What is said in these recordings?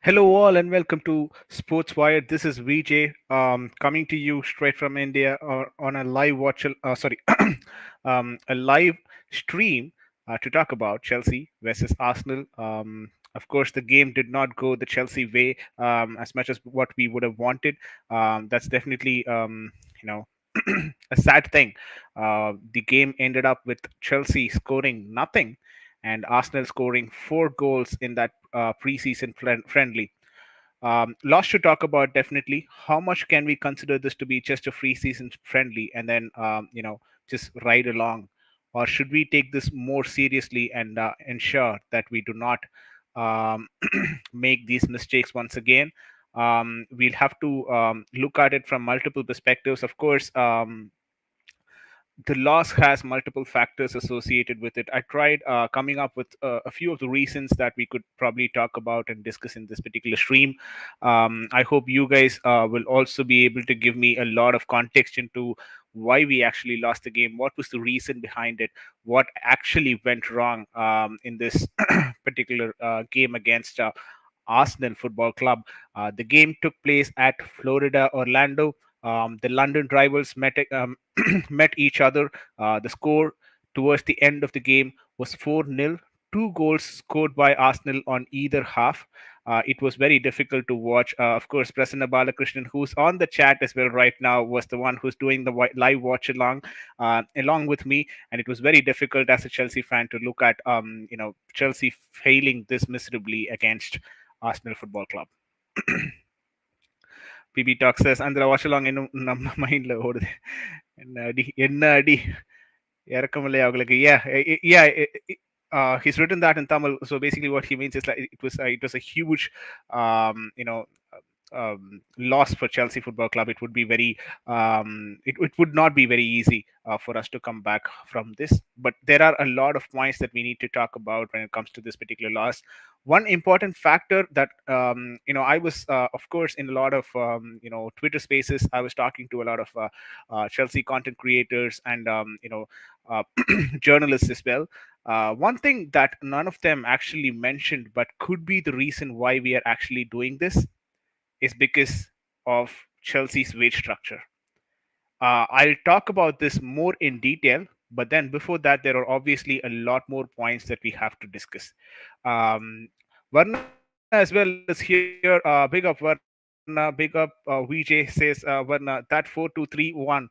Hello, all, and welcome to Sports Wired. This is VJ, coming to you straight from India or on a live watch. Sorry, a live stream to talk about Chelsea versus Arsenal. Of course, the game did not go the Chelsea way as much as what we would have wanted. That's definitely, you know, a sad thing. The game ended up with Chelsea scoring nothing and Arsenal scoring 4 goals in that preseason friendly. Lots to talk about, definitely. How much can we consider this to be just a free season friendly and then, just ride along? Or should we take this more seriously and ensure that we do not um, make these mistakes once again? We'll have to look at it from multiple perspectives. Of course, the loss has multiple factors associated with it. I tried coming up with a few of the reasons that we could probably talk about and discuss in this particular stream. I hope you guys will also be able to give me a lot of context into why we actually lost the game, what was the reason behind it, what actually went wrong in this particular game against Arsenal Football Club. The game took place at Florida Orlando. The London rivals met each other. The score towards the end of the game was 4-0. Two goals scored by Arsenal on either half. It was very difficult to watch. Of course, Prasanna Balakrishnan, who's on the chat as well right now, was the one who's doing the live watch along with me, and it was very difficult as a Chelsea fan to look at Chelsea failing this miserably against Arsenal Football Club. PB Talk says, Andra watch along in mind ஓடுது என்ன அடி இறக்கமில்லை அவங்களுக்கு yeah he's written that in Tamil. So basically, what he means is like it was a huge, um, you know, loss for Chelsea Football Club. It would be very, it would not be very easy for us to come back from this. But there are a lot of points that we need to talk about when it comes to this particular loss. One important factor that I was, of course, in a lot of Twitter spaces. I was talking to a lot of Chelsea content creators and uh, journalists as well. One thing that none of them actually mentioned, but could be the reason why we are actually doing this, is because of Chelsea's wage structure. I'll talk about this more in detail, but then before that, there are obviously a lot more points that we have to discuss. Varna as well is here. Big up Varna. Big up VJ says Varna, that 4-2-3-1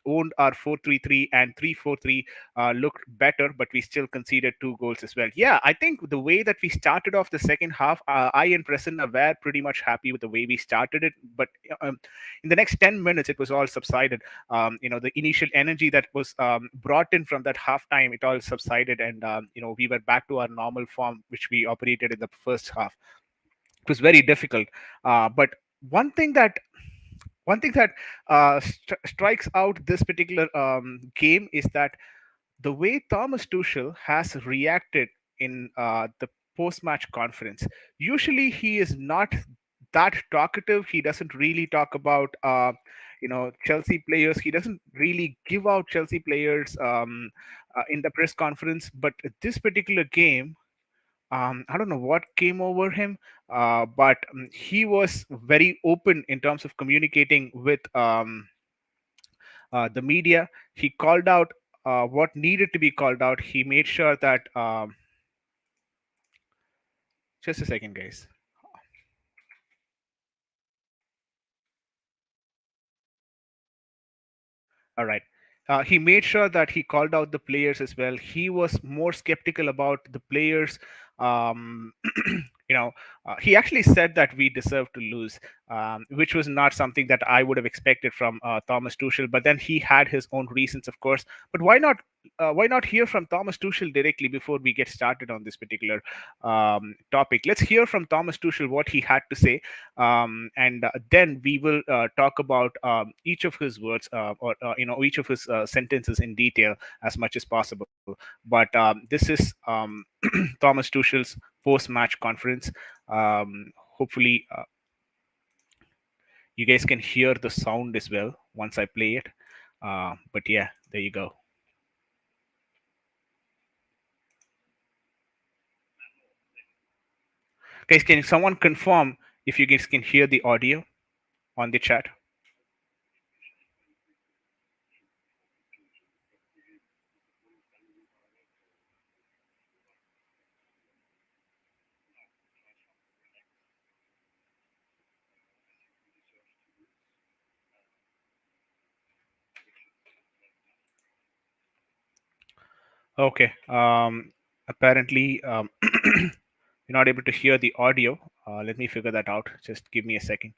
owned our 4-3-3 and 3-4-3 looked better, but we still conceded 2 goals as well. Yeah, I think the way that we started off the second half, I and Prasanna were pretty much happy with the way we started it, but in the next 10 minutes, it was all subsided. The initial energy that was brought in from that halftime, it all subsided, and we were back to our normal form, which we operated in the first half. It was very difficult, but one thing that one thing that strikes out this particular game is that the way Thomas Tuchel has reacted in the post-match conference. Usually, he is not that talkative. He doesn't really talk about Chelsea players. He doesn't really give out Chelsea players in the press conference. But this particular game, I don't know what came over him, but he was very open in terms of communicating with the media. He called out what needed to be called out. He made sure that. Just a second, guys. All right. He made sure that he called out the players as well. He was more skeptical about the players. Um, he actually said that we deserve to lose, which was not something that I would have expected from Thomas Tuchel. But then he had his own reasons, of course. But why not? Why not hear from Thomas Tuchel directly before we get started on this particular topic? Let's hear from Thomas Tuchel what he had to say, and then we will talk about each of his words or each of his sentences in detail as much as possible. But this is Thomas Tuchel's post-match conference. Hopefully, you guys can hear the sound as well once I play it. But yeah, there you go. Guys, can someone confirm if you guys can hear the audio on the chat? Okay. Apparently, you're not able to hear the audio. Let me figure that out. Just give me a second.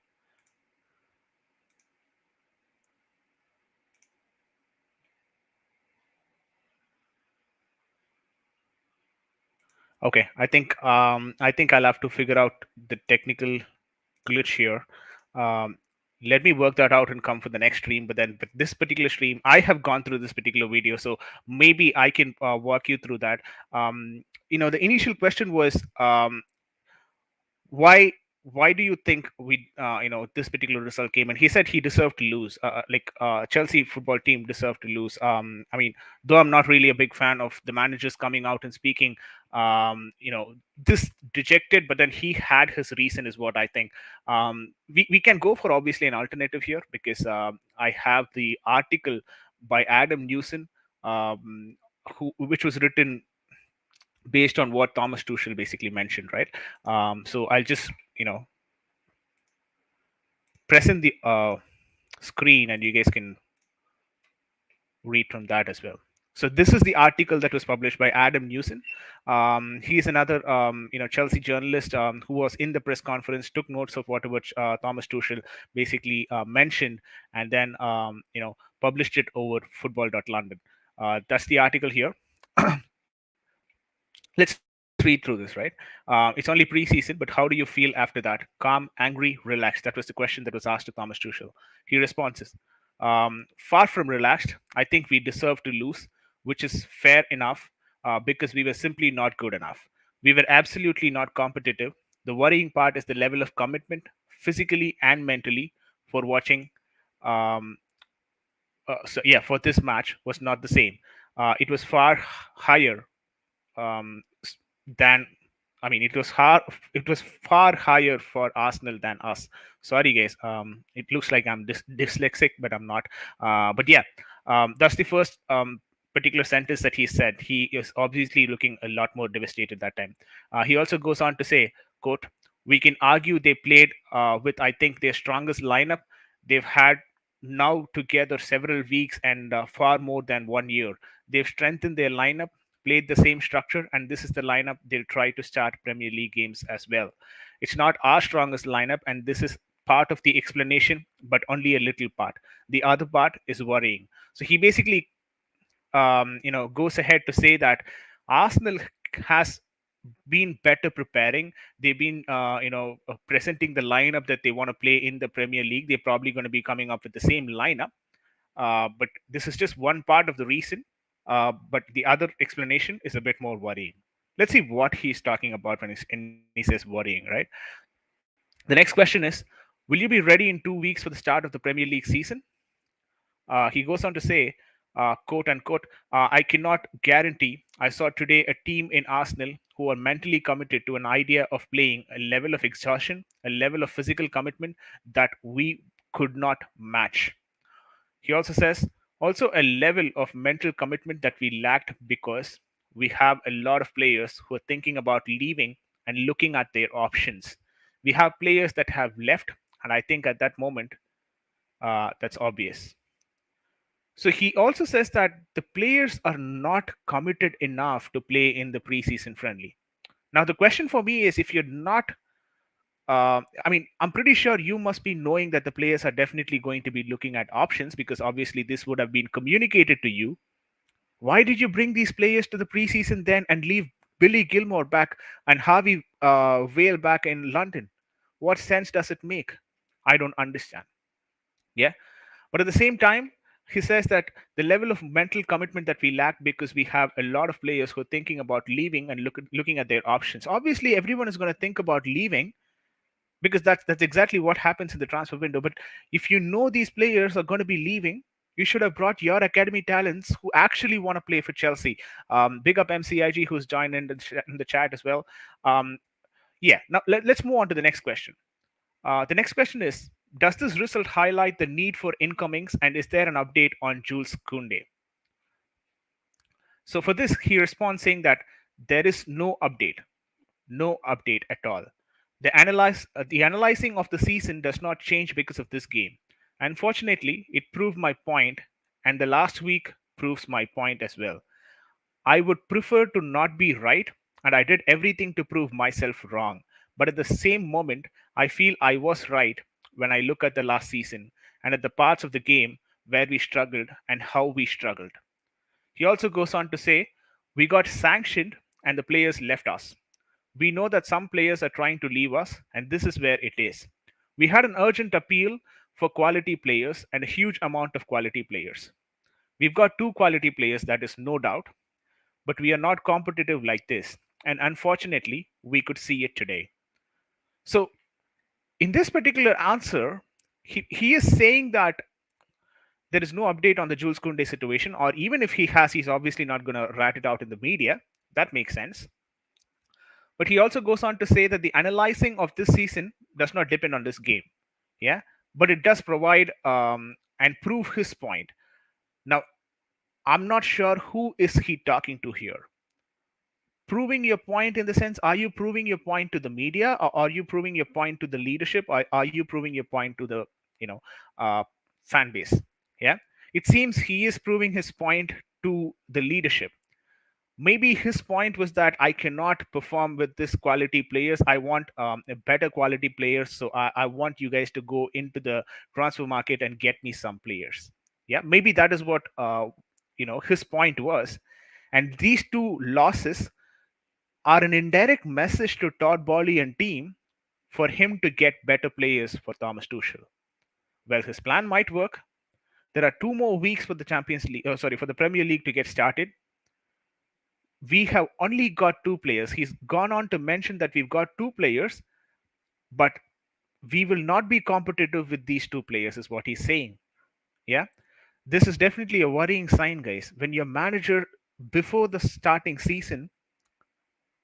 Okay. I think I'll have to figure out the technical glitch here. Um, Let me work that out and come for the next stream. But then, with this particular stream, I have gone through this particular video, so maybe I can walk you through that. The initial question was, why why do you think this particular result came? And he said he deserved to lose, Chelsea football team deserved to lose. I mean, though I'm not really a big fan of the managers coming out and speaking this dejected, but then he had his reason, is what I think. We can go for obviously an alternative here, because I have the article by Adam Newson, which was written based on what Thomas Tuchel basically mentioned, right? So I'll just, present the screen, and you guys can read from that as well. So this is the article that was published by Adam Newson. He's another, Chelsea journalist, who was in the press conference, took notes of whatever Thomas Tuchel basically mentioned, and then, published it over Football.London. That's the article here. Let's read through this, right? It's only preseason, but how do you feel after that? Calm, angry, relaxed. That was the question that was asked to Thomas Tuchel. He responds, far from relaxed. I think we deserve to lose, which is fair enough, because we were simply not good enough. We were absolutely not competitive. The worrying part is the level of commitment, physically and mentally, for watching. Um, for this match was not the same. It was far higher, um, than I mean, it was hard. It was far higher for Arsenal than us. Sorry, guys. It looks like I'm dyslexic, but I'm not. But yeah, that's the first particular sentence that he said. He is obviously looking a lot more devastated that time. He also goes on to say, "Quote: We can argue they played with, I think, their strongest lineup they've had now together several weeks and far more than 1 year. They've strengthened their lineup, played the same structure, and this is the lineup they'll try to start Premier League games as well. It's not our strongest lineup, and this is part of the explanation, but only a little part. The other part is worrying." So he basically, goes ahead to say that Arsenal has been better preparing. They've been, presenting the lineup that they want to play in the Premier League. They're probably going to be coming up with the same lineup, but this is just one part of the reason. But the other explanation is a bit more worrying. Let's see what he's talking about when he says worrying, right? The next question is, will you be ready in 2 weeks for the start of the Premier League season? He goes on to say, quote unquote, I cannot guarantee. I saw today a team in Arsenal who are mentally committed to an idea of playing a level of exhaustion, a level of physical commitment that we could not match. He also says, also a level of mental commitment that we lacked, because we have a lot of players who are thinking about leaving and looking at their options. We have players that have left, and I think at that moment, that's obvious. So he also says that the players are not committed enough to play in the preseason friendly. Now, the question for me is, if you're not, I'm pretty sure you must be knowing that the players are definitely going to be looking at options, because obviously this would have been communicated to you. Why did you bring these players to the preseason then and leave Billy Gilmore back and Harvey Vale back in London? What sense does it make? I don't understand. Yeah. But at the same time, he says that the level of mental commitment that we lack, because we have a lot of players who are thinking about leaving and looking at their options. Obviously, everyone is going to think about leaving, because that's exactly what happens in the transfer window. But if you know these players are going to be leaving, you should have brought your academy talents who actually want to play for Chelsea. Big up MCIG, who's joined in the chat as well. Um, Yeah. Now let's move on to the next question. The next question is: does this result highlight the need for incomings, and is there an update on Jules Kounde? So for this, he responds saying that there is no update at all. The analyzing of the season does not change because of this game. Unfortunately, it proved my point, and the last week proves my point as well. I would prefer to not be right, and I did everything to prove myself wrong. But at the same moment, I feel I was right when I look at the last season and at the parts of the game where we struggled and how we struggled. He also goes on to say, we got sanctioned and the players left us. We know that some players are trying to leave us, and this is where it is. We had an urgent appeal for quality players and a huge amount of quality players. We've got two quality players, that is no doubt, but we are not competitive like this. And unfortunately, we could see it today. So, in this particular answer, he is saying that there is no update on the Jules Kounde situation, or even if he has, he's obviously not going to rat it out in the media. That makes sense. But he also goes on to say that the analyzing of this season does not depend on this game. Yeah. But it does provide and prove his point. Now, I'm not sure who is he talking to here. Proving your point in the sense, are you proving your point to the media, or are you proving your point to the leadership, or are you proving your point to the, you know, uh, fan base? Yeah. It seems he is proving his point to the leadership. Maybe his point was that I cannot perform with this quality players. I want a better quality players. So I want you guys to go into the transfer market and get me some players. Yeah, maybe that is what his point was. And these two losses are an indirect message to Todd Bowley and team for him to get better players for Thomas Tuchel. Well, his plan might work. There are 2 more weeks for the Champions League. Oh, sorry, for the Premier League to get started. We have only got two players. He's gone on to mention that we've got two players, but we will not be competitive with these two players, is what he's saying. Yeah. This is definitely a worrying sign, guys. When your manager, before the starting season,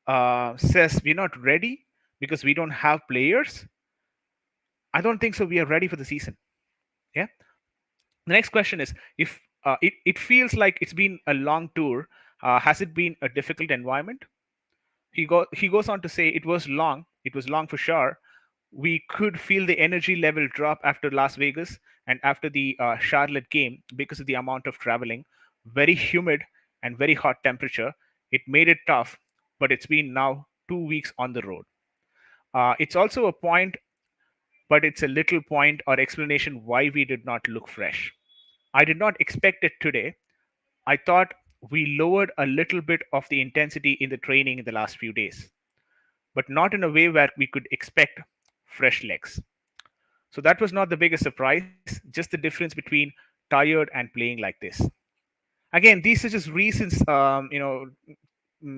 says we're not ready because we don't have players, I don't think so. We are ready for the season. Yeah. The next question is if it feels like it's been a long tour, has it been a difficult environment? He goes on to say it was long for sure. We could feel the energy level drop after Las Vegas and after the Charlotte game because of the amount of traveling, very humid and very hot temperature. It made it tough, but it's been now 2 weeks on the road. It's also a point, but it's a little point or explanation why we did not look fresh. I did not expect it today. I thought we lowered a little bit of the intensity in the training in the last few days, but not in a way where we could expect fresh legs. So that was not the biggest surprise, just the difference between tired and playing like this. Again, these are just reasons,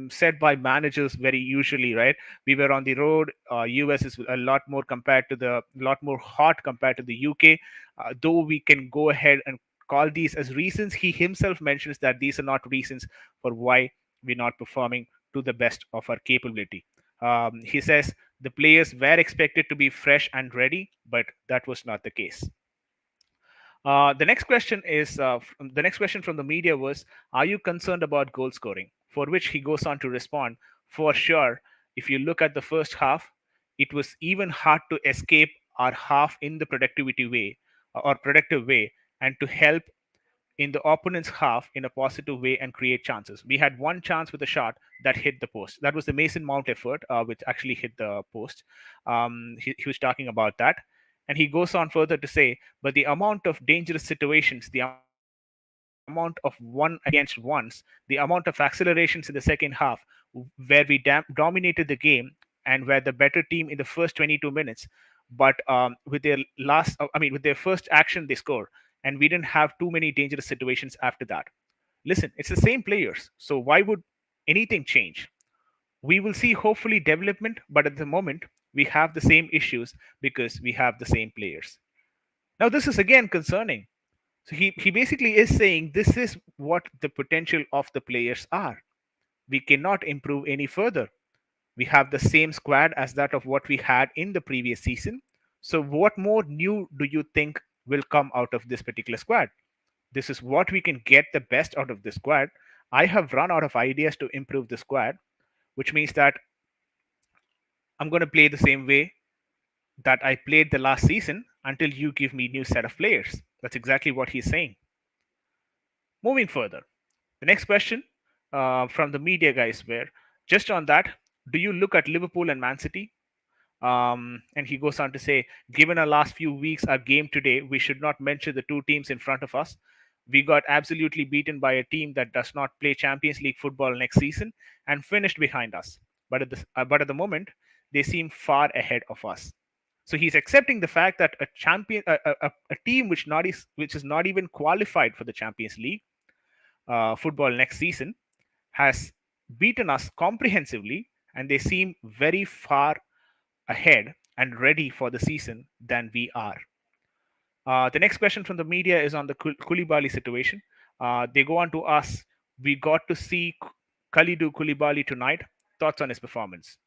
said by managers very usually, right? We were on the road. US is a lot more compared to the lot more hot compared to the UK. Though we can go ahead and call these as reasons, he himself mentions that these are not reasons for why we're not performing to the best of our capability. He says the players were expected to be fresh and ready, but that was not the case. The next question from the media was, "Are you concerned about goal scoring?" For which he goes on to respond, "For sure. If you look at the first half, it was even hard to escape our half in the productivity way or productive way, and to help in the opponent's half in a positive way and create chances. We had one chance with a shot that hit the post. That was the Mason Mount effort, which actually hit the post. He was talking about that. And he goes on further to say, but the amount of dangerous situations, the amount of one against ones, the amount of accelerations in the second half, where we dominated the game and were the better team in the first 22 minutes, but with their with their first action they score, and we didn't have too many dangerous situations after that. Listen, it's the same players, so why would anything change? We will see hopefully development, but at the moment we have the same issues because we have the same players. Now this is again concerning. So he basically is saying this is what the potential of the players are. We cannot improve any further. We have the same squad as that of what we had in the previous season. So, what more new do you think will come out of this particular squad? This is what we can get the best out of the squad. I have run out of ideas to improve the squad, which means that I'm going to play the same way that I played the last season until you give me new set of players. That's exactly what he's saying. Moving further, the next question from the media guys were just on that. Do you look at Liverpool and Man City? And he goes on to say, given our last few weeks, our game today, we should not mention the two teams in front of us. We got absolutely beaten by a team that does not play Champions League football next season and finished behind us. But at the moment, they seem far ahead of us. So he's accepting the fact that a team which is not even qualified for the Champions League football next season has beaten us comprehensively, and they seem very far ahead and ready for the season than we are. The next question from the media is on the Koulibaly situation. They go on to ask, we got to see Kalidou Koulibaly tonight. Thoughts on his performance?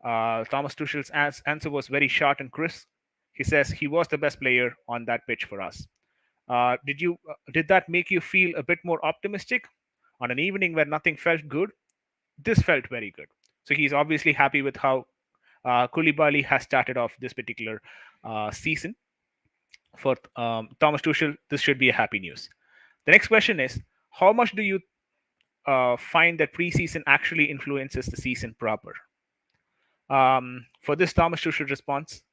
Thomas Tuchel's answer was very short and crisp. He says he was the best player on that pitch for us. Did that make you feel a bit more optimistic on an evening where nothing felt good? This felt very good. So he's obviously happy with how Koulibaly has started off this particular season. For Thomas Tuchel, this should be a happy news. The next question is, how much do you find that preseason actually influences the season proper? For this, Thomas Tuchel responds,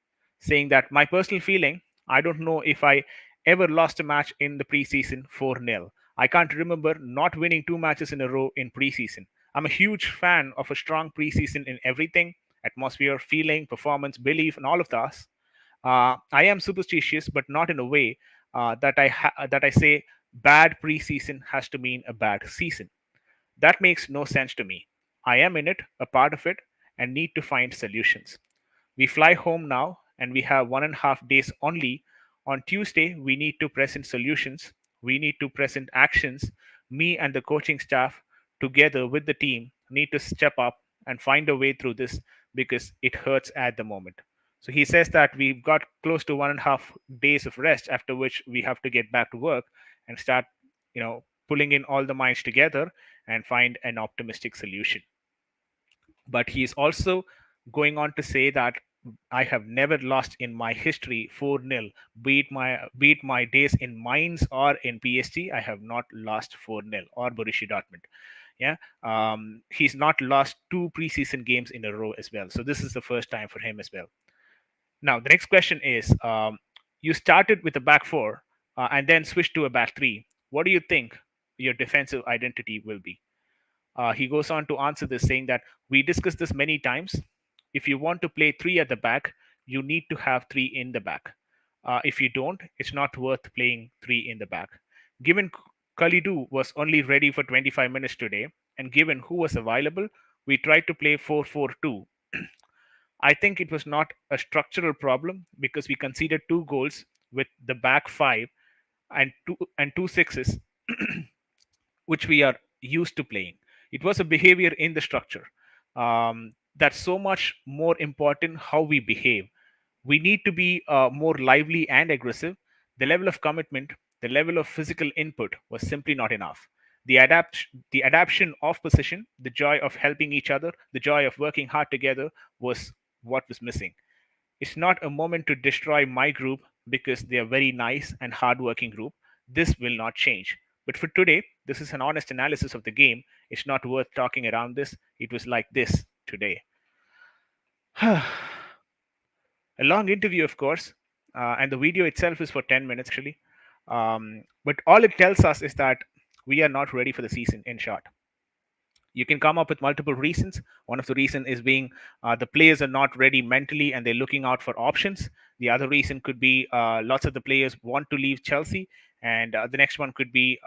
saying that my personal feeling, I don't know if I ever lost a match in the preseason 4-0. I can't remember not winning two matches in a row in preseason. I'm a huge fan of a strong preseason in everything: atmosphere, feeling, performance, belief, and all of that. I am superstitious, but not in a way that I say bad preseason has to mean a bad season. That makes no sense to me. I am in it, a part of it, and need to find solutions. We fly home now, and we have 1.5 days only. On Tuesday, we need to present solutions. We need to present actions. Me and the coaching staff, together with the team, need to step up and find a way through this because it hurts at the moment. So he says that we've got close to 1.5 days of rest, after which we have to get back to work and start, pulling in all the minds together and find an optimistic solution. But he is also going on to say that I have never lost in my history 4-0. Beat my days in Mainz or in PSG. I have not lost 4-0, or Borussia Dortmund. Yeah, he's not lost two preseason games in a row as well. So this is the first time for him as well. Now the next question is: you started with a back four and then switched to a back three. What do you think your defensive identity will be? He goes on to answer this, saying that we discussed this many times. If you want to play three at the back, you need to have three in the back. If you don't, it's not worth playing three in the back. Given Kalidou was only ready for 25 minutes today, and given who was available, we tried to play 4-4-2. I think it was not a structural problem because we conceded two goals with the back five and two sixes, which we are used to playing. It was a behavior in the structure. That's so much more important how we behave. We need to be more lively and aggressive. The level of commitment, the level of physical input was simply not enough. The adaptation of position, the joy of helping each other, the joy of working hard together was what was missing. It's not a moment to destroy my group because they are very nice and hardworking group. This will not change. But for today, this is an honest analysis of the game. It's not worth talking around this. It was like this today. A long interview, of course, and the video itself is for 10 minutes actually. But all it tells us is that we are not ready for the season, in short. You can come up with multiple reasons. One of the reason is being the players are not ready mentally and they're looking out for options. The other reason could be lots of the players want to leave Chelsea, and the next one could be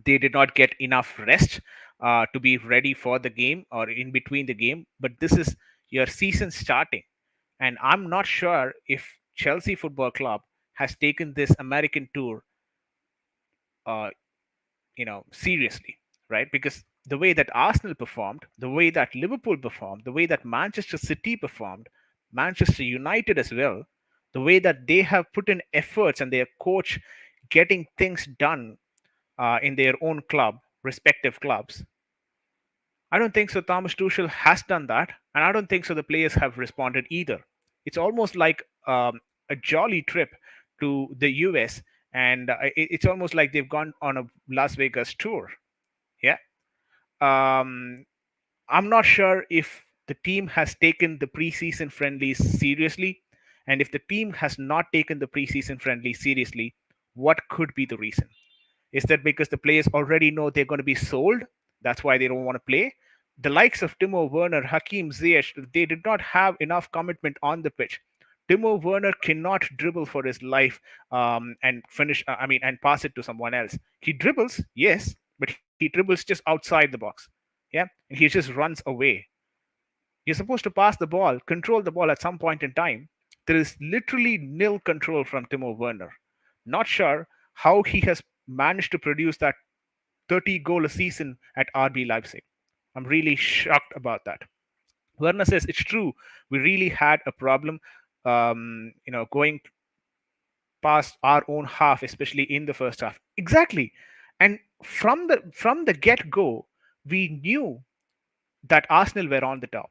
they did not get enough rest to be ready for the game or in between the game. But this is your season starting, and I'm not sure if Chelsea Football Club has taken this American tour uh, seriously, right? Because the way that Arsenal performed, the way that Liverpool performed, the way that Manchester City performed, Manchester United as well, the way that they have put in efforts and their coach getting things done in their own club, respective clubs. I don't think so. Thomas Tuchel has done that, and I don't think so. The players have responded either. It's almost like a jolly trip to the US, and it's almost like they've gone on a Las Vegas tour. Yeah. Um, I'm not sure if the team has taken the preseason friendlies seriously, and if the team has not taken the preseason friendlies seriously, what could be the reason? Is that because the players already know they're going to be sold? That's why they don't want to play. The likes of Timo Werner, Hakim Ziyech, they did not have enough commitment on the pitch. Timo Werner cannot dribble for his life and finish. And pass it to someone else. He dribbles, yes, but he dribbles just outside the box. Yeah, and he just runs away. You're supposed to pass the ball, control the ball at some point in time. There is literally nil control from Timo Werner. Not sure how he has managed to produce that 30 goal a season at RB Leipzig. I'm really shocked about that. Werner says it's true. We really had a problem, going past our own half, especially in the first half. Exactly, and from the get go, we knew that Arsenal were on the top.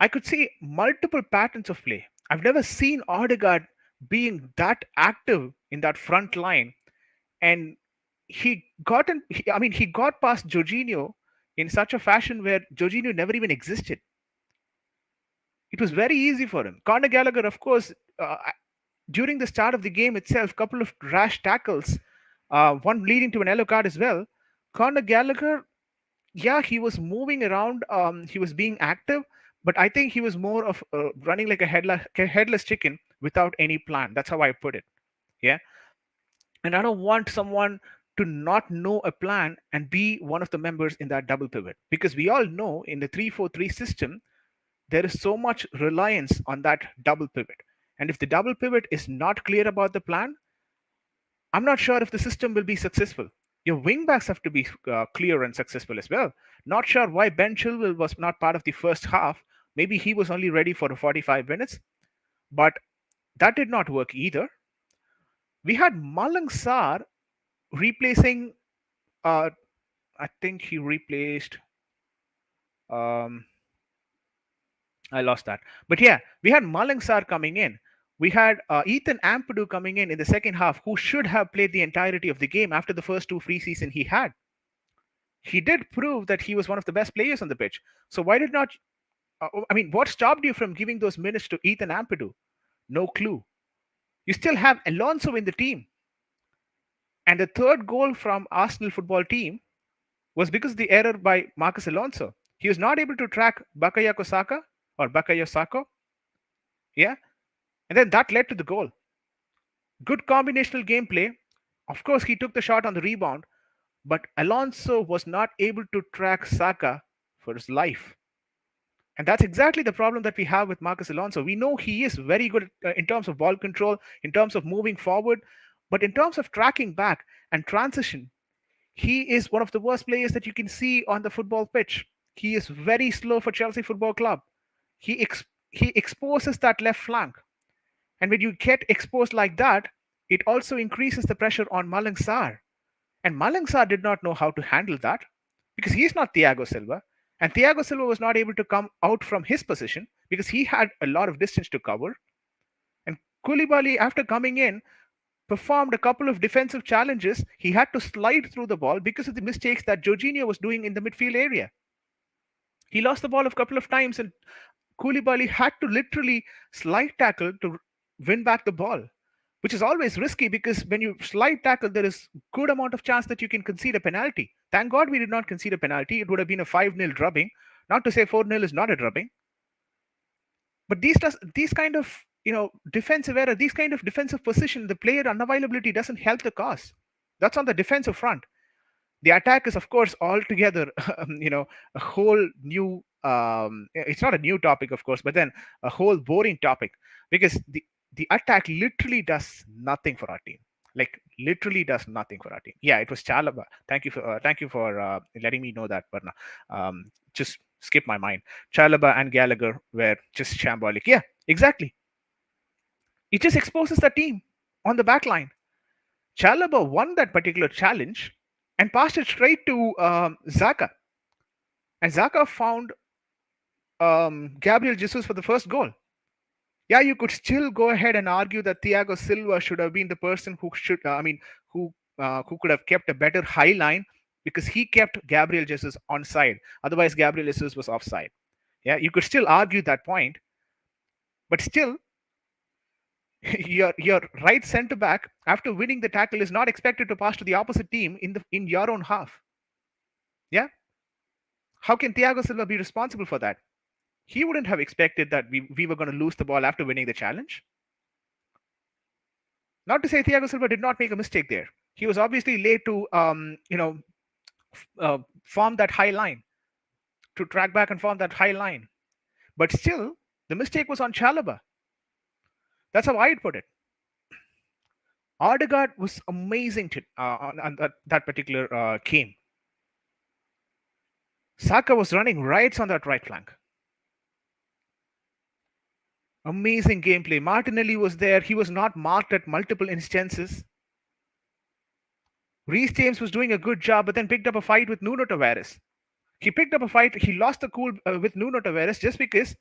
I could see multiple patterns of play. I've never seen Odegaard being that active in that front line, and he got past Jorginho in such a fashion where Jorginho never even existed. It was very easy for him. Conor Gallagher, of course, during the start of the game itself, couple of rash tackles, one leading to an yellow card as well. Conor Gallagher, yeah, he was moving around. He was being active, but I think he was more of running like a headless chicken without any plan. That's how I put it. Yeah, and I don't want someone to not know a plan and be one of the members in that double pivot, because we all know in the 3-4-3 system there is so much reliance on that double pivot. And if the double pivot is not clear about the plan, I'm not sure if the system will be successful. Your wingbacks have to be clear and successful as well. Not sure why Ben Chilwell was not part of the first half. Maybe he was only ready for 45 minutes, but that did not work either. We had Malang Sarr replacing, uh, I think he replaced, um, I lost that. But yeah, we had Malang Sarr coming in. We had Ethan Ampadu coming in the second half, who should have played the entirety of the game after the first two preseason he had. He did prove that he was one of the best players on the pitch. So why did not? What stopped you from giving those minutes to Ethan Ampadu? No clue. You still have Alonso in the team, and the third goal from Arsenal football team was because of the error by Marcus Alonso. He was not able to track Bakayoko Saka or Bakayo Sako. Yeah, and then that led to the goal. Good combinational gameplay. Of course, he took the shot on the rebound, but Alonso was not able to track Saka for his life. And that's exactly the problem that we have with Marcus Alonso. We know he is very good in terms of ball control, in terms of moving forward, but in terms of tracking back and transition, he is one of the worst players that you can see on the football pitch. He is very slow for Chelsea Football Club. He exposes that left flank. And when you get exposed like that, it also increases the pressure on Malang Sarr. And Malang Sarr did not know how to handle that because he's not Thiago Silva. And Thiago Silva was not able to come out from his position because he had a lot of distance to cover. And Koulibaly, after coming in, performed a couple of defensive challenges. He had to slide through the ball because of the mistakes that Jorginho was doing in the midfield area. He lost the ball a couple of times, and Koulibaly had to literally slide tackle to win back the ball, which is always risky because when you slide tackle, there is good amount of chance that you can concede a penalty. Thank God we did not concede a penalty. It would have been a 5-0 drubbing. Not to say 4-0 is not a drubbing, but these kind of defensive error, these kind of defensive position, the player unavailability doesn't help the cause. That's on the defensive front. The attack is, of course, altogether a whole new. It's not a new topic, of course, but then a whole boring topic because the attack literally does nothing for our team. Like literally does nothing for our team. Yeah, it was Chalaba. Thank you for letting me know that, Varna. Just skip my mind. Chalaba and Gallagher were just shambolic. Yeah, exactly. It just exposes the team on the back line. Chalaba won that particular challenge and passed it straight to Zaka, and Zaka found Gabriel Jesus for the first goal. Yeah, you could still go ahead and argue that Thiago Silva should have been the person who should, who could have kept a better high line because he kept Gabriel Jesus on side. Otherwise, Gabriel Jesus was offside. Yeah, you could still argue that point, but still, your right centre back after winning the tackle is not expected to pass to the opposite team in your own half. Yeah, how can Thiago Silva be responsible for that? He wouldn't have expected that we were going to lose the ball after winning the challenge. Not to say Thiago Silva did not make a mistake there. He was obviously late to, form that high line, to track back and form that high line. But still, the mistake was on Chalaba. That's how I'd put it. Odegaard was amazing on that particular game. Saka was running riots on that right flank. Amazing gameplay. Martinelli was there. He was not marked at multiple instances. Reece James was doing a good job, but then picked up a fight with Nuno Tavares. He picked up a fight. He lost the cool with Nuno Tavares just because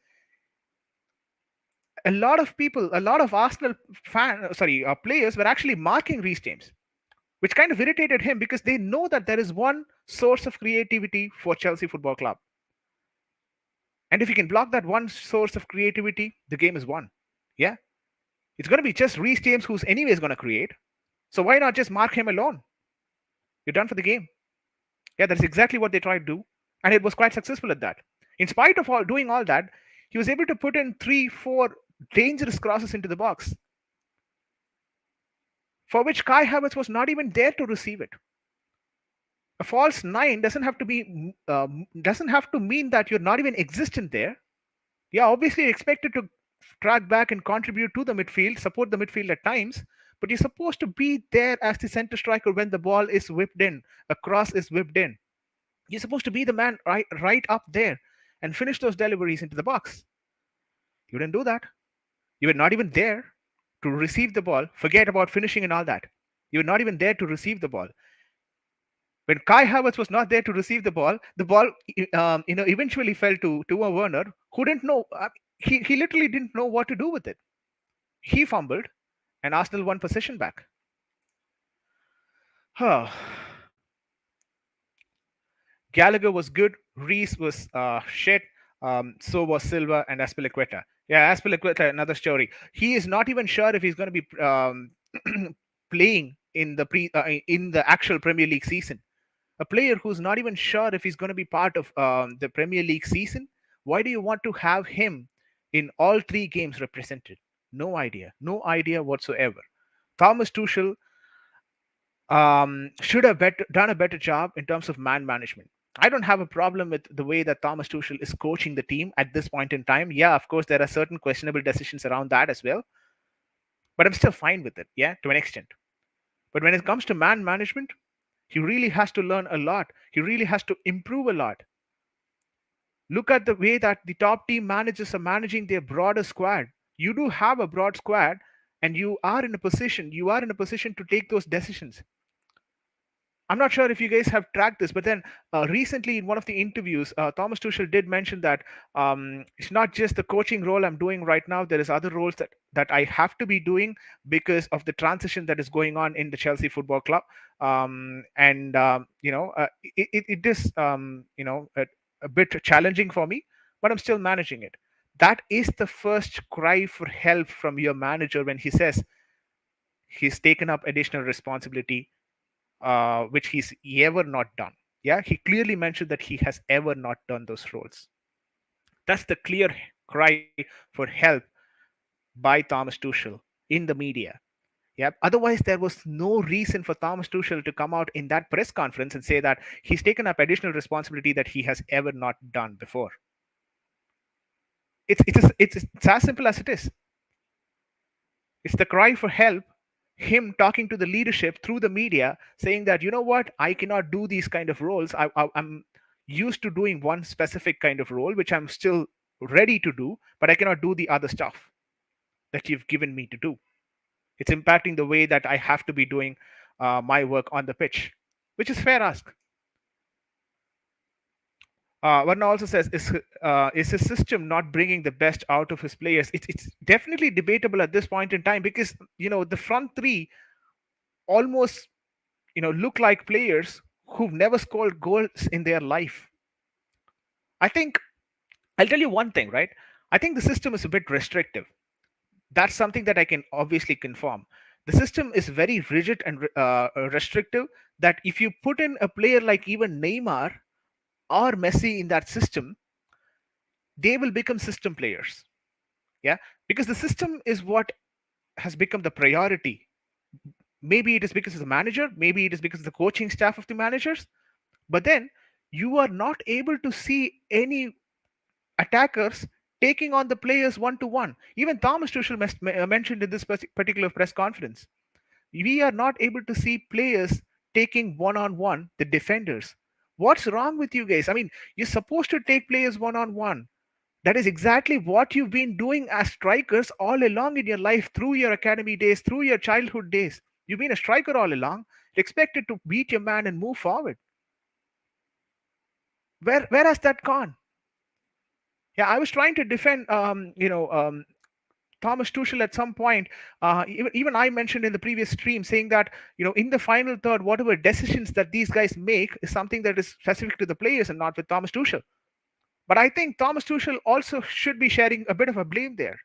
a lot of people, a lot of Arsenal players were actually marking Reece James, which kind of irritated him because they know that there is one source of creativity for Chelsea Football Club. And if you can block that one source of creativity, the game is won. Yeah. It's going to be just Reece James who's anyways going to create. So why not just mark him alone? You're done for the game. Yeah, that's exactly what they tried to do. And it was quite successful at that. In spite of doing all that, he was able to put in 3-4 dangerous crosses into the box, for which Kai Havertz was not even there to receive it. A false nine doesn't have to mean that you're not even existent there. Yeah, obviously expected to track back and contribute to the midfield, support the midfield at times, but you're supposed to be there as the center striker when the ball is whipped in, a cross is whipped in. You're supposed to be the man right up there and finish those deliveries into the box. You didn't do that. You were not even there to receive the ball. Forget about finishing and all that. You were not even there to receive the ball. When Kai Havertz was not there to receive the ball eventually fell to Timo Werner, who didn't know. He literally didn't know what to do with it. He fumbled, and Arsenal won possession back. Gallagher was good. Reece was shit. So was Silva and Aspilicueta. Yeah, Aspilicueta, another story. He is not even sure if he's going to be playing in the actual Premier League season. A player who's not even sure if he's going to be part of the Premier League season. Why do you want to have him in all 3 games represented? No idea whatsoever. Thomas Tuchel should have done a better job in terms of man management. I don't have a problem with the way that Thomas Tuchel is coaching the team at this point in time. Yeah, of course, there are certain questionable decisions around that as well. But I'm still fine with it, yeah, to an extent. But when it comes to man management, he really has to learn a lot. He really has to improve a lot. Look at the way that the top team managers are managing their broader squad. You do have a broad squad, and you are in a position to take those decisions. I'm not sure if you guys have tracked this, but then recently in one of the interviews, Thomas Tuchel did mention that it's not just the coaching role I'm doing right now. There is other roles that I have to be doing because of the transition that is going on in the Chelsea Football Club. It is a bit challenging for me, but I'm still managing it. That is the first cry for help from your manager when he says he's taken up additional responsibility, which he's ever not done. Yeah, he clearly mentioned that he has ever not done those roles. That's the clear cry for help by Thomas Tuchel in the media. Yeah. Otherwise, there was no reason for Thomas Tuchel to come out in that press conference and say that he's taken up additional responsibility that he has ever not done before. It's as simple as it is. It's the cry for help. him talking to the leadership through the media, saying that, you know what, I cannot do these kind of roles. I'm used to doing one specific kind of role, which I'm still ready to do, but I cannot do the other stuff that you've given me to do. It's impacting the way that I have to be doing my work on the pitch, which is fair ask. Varna also says, is his system not bringing the best out of his players? It's definitely debatable at this point in time, because the front three almost look like players who've never scored goals in their life. I think I'll tell you one thing, right? I think the system is a bit restrictive. That's something that I can obviously confirm. The system is very rigid and restrictive. That if you put in a player like even Neymar or Messi in that system, they will become system players. Yeah, because the system is what has become the priority. Maybe it is because of the manager, maybe it is because of the coaching staff of the managers, but then you are not able to see any attackers taking on the players one to one. Even Thomas Tuchel mentioned in this particular press conference, we are not able to see players taking one on one the defenders. What's wrong with you guys? I mean, you're supposed to take players one on one. That is exactly what you've been doing as strikers all along in your life, through your academy days, through your childhood days. You've been a striker all along, expected to beat your man and move forward. Where has that gone? Yeah, I was trying to defend, Thomas Tuchel at some point. Even I mentioned in the previous stream, saying that in the final third, whatever decisions that these guys make is something that is specific to the players and not with Thomas Tuchel. But I think Thomas Tuchel also should be sharing a bit of a blame there.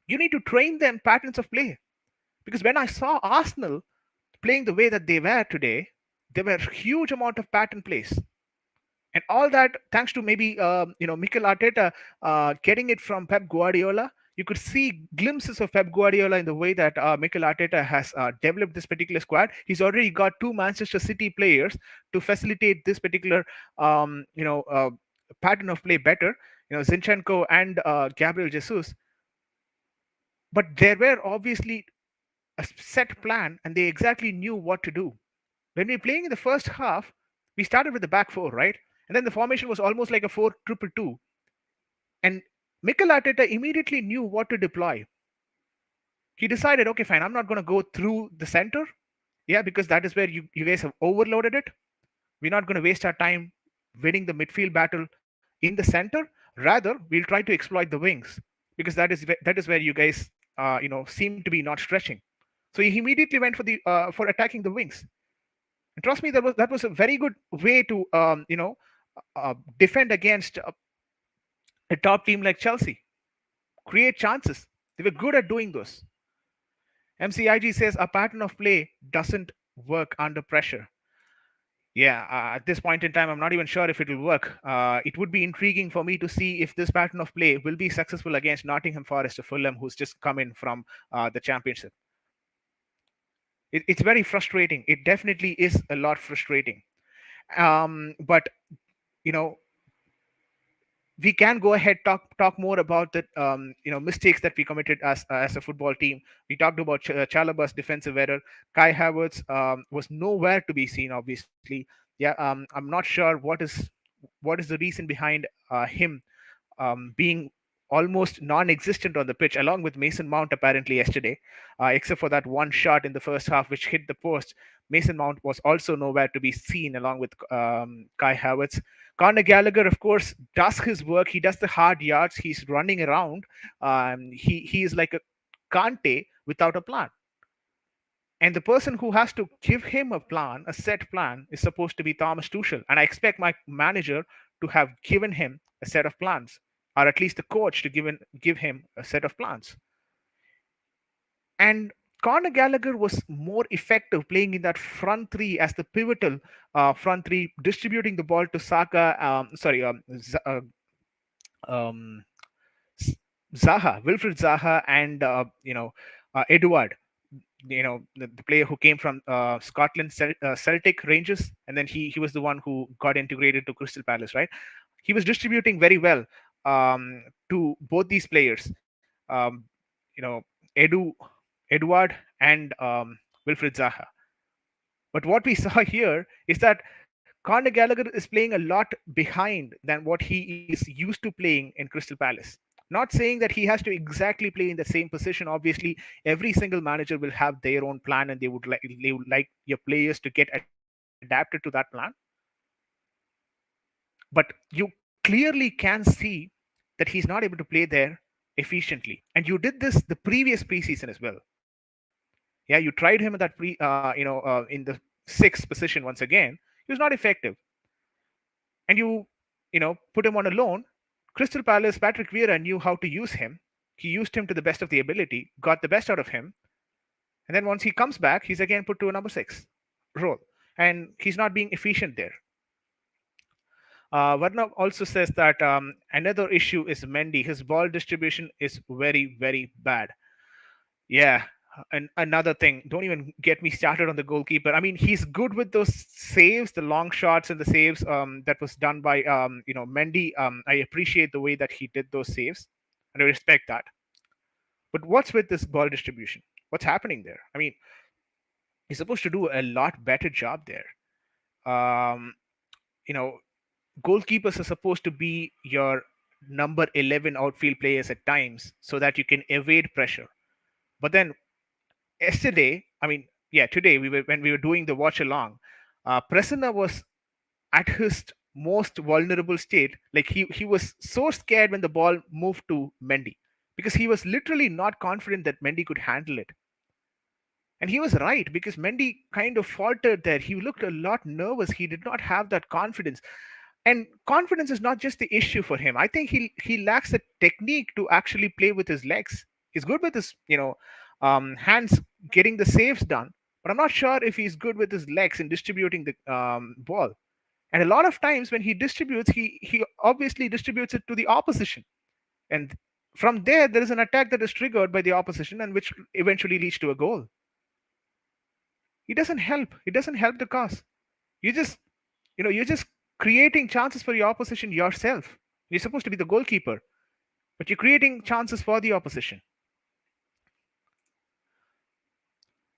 You need to train them patterns of play, because when I saw Arsenal playing the way that they were today, there were huge amount of pattern plays, and all that thanks to maybe Mikel Arteta getting it from Pep Guardiola. You could see glimpses of Pep Guardiola in the way that Mikel Arteta has developed this particular squad. He's already got two Manchester City players to facilitate this particular pattern of play better. Zinchenko and Gabriel Jesus. But there were obviously a set plan, and they exactly knew what to do. When we were playing in the first half, we started with the back four, right? And then the formation was almost like a 4-2-2. And Mikel Arteta immediately knew what to deploy. He decided, okay, fine, I'm not going to go through the center. Yeah, because that is where you guys have overloaded it. We're not going to waste our time winning the midfield battle in the center. Rather, we'll try to exploit the wings, because that is where you guys seem to be not stretching. So he immediately went for attacking the wings. And trust me, that was a very good way to defend against a top team like Chelsea. Create chances. They were good at doing those. MCIG says a pattern of play doesn't work under pressure. Yeah, at this point in time, I'm not even sure if it will work. It would be intriguing for me to see if this pattern of play will be successful against Nottingham Forest or Fulham, who's just come in from the championship. It's very frustrating. It definitely is a lot frustrating. But you know, we can go ahead talk more about the mistakes that we committed as a football team. We talked about Chalobah's defensive error. Kai Havertz was nowhere to be seen. Obviously, yeah. I'm not sure what is the reason behind him being almost non-existent on the pitch, along with Mason Mount apparently yesterday, except for that one shot in the first half which hit the post. Mason Mount was also nowhere to be seen, along with Kai Havertz. Conor Gallagher, of course, does his work. He does the hard yards. He's running around. He is like a Kante without a plan. And the person who has to give him a plan, a set plan, is supposed to be Thomas Tuchel. And I expect my manager to have given him a set of plans, or at least the coach to give him a set of plans. And Conor Gallagher was more effective playing in that front three as the pivotal front three, distributing the ball to Saka. Um, Zaha, Wilfred Zaha, and Edward. The player who came from Scotland, Celtic Rangers, and then he was the one who got integrated to Crystal Palace, right? He was distributing very well to both these players. Um, Edu Edward, and Wilfred Zaha. But what we saw here is that Conor Gallagher is playing a lot behind than what he is used to playing in Crystal Palace. Not saying that he has to exactly play in the same position. Obviously, every single manager will have their own plan, and they would like your players to get adapted to that plan. But you clearly can see that he's not able to play there efficiently. And you did this the previous preseason as well. Yeah, you tried him in that in the sixth position once again. He was not effective, and you put him on a loan. Crystal Palace, Patrick Vieira knew how to use him. He used him to the best of the ability, got the best out of him, and then once he comes back, he's again put to a number six role, and he's not being efficient there. Varna also says that another issue is Mendy. His ball distribution is very, very bad. Yeah. And another thing, don't even get me started on the goalkeeper. I mean, he's good with those saves, the long shots and the saves that was done by Mendy. I appreciate the way that he did those saves, and I respect that. But what's with this ball distribution? What's happening there? I mean, he's supposed to do a lot better job there. Um, you know, Goalkeepers are supposed to be your number 11 outfield players at times so that you can evade pressure. But then yesterday, I mean, yeah, today we were when we were doing the watch along, Prasanna was at his most vulnerable state. Like he was so scared when the ball moved to Mendy because he was literally not confident that Mendy could handle it. And he was right because Mendy kind of faltered there. He looked a lot nervous. He did not have that confidence. And confidence is not just the issue for him. I think he lacks the technique to actually play with his legs. He's good with his hands getting the saves done, but I'm not sure if he's good with his legs in distributing the ball. And a lot of times when he distributes, he obviously distributes it to the opposition, and from there is an attack that is triggered by the opposition and which eventually leads to a goal. He doesn't help. It doesn't help the cause. You just you're just creating chances for your opposition yourself. You're supposed to be the goalkeeper, but you're creating chances for the opposition.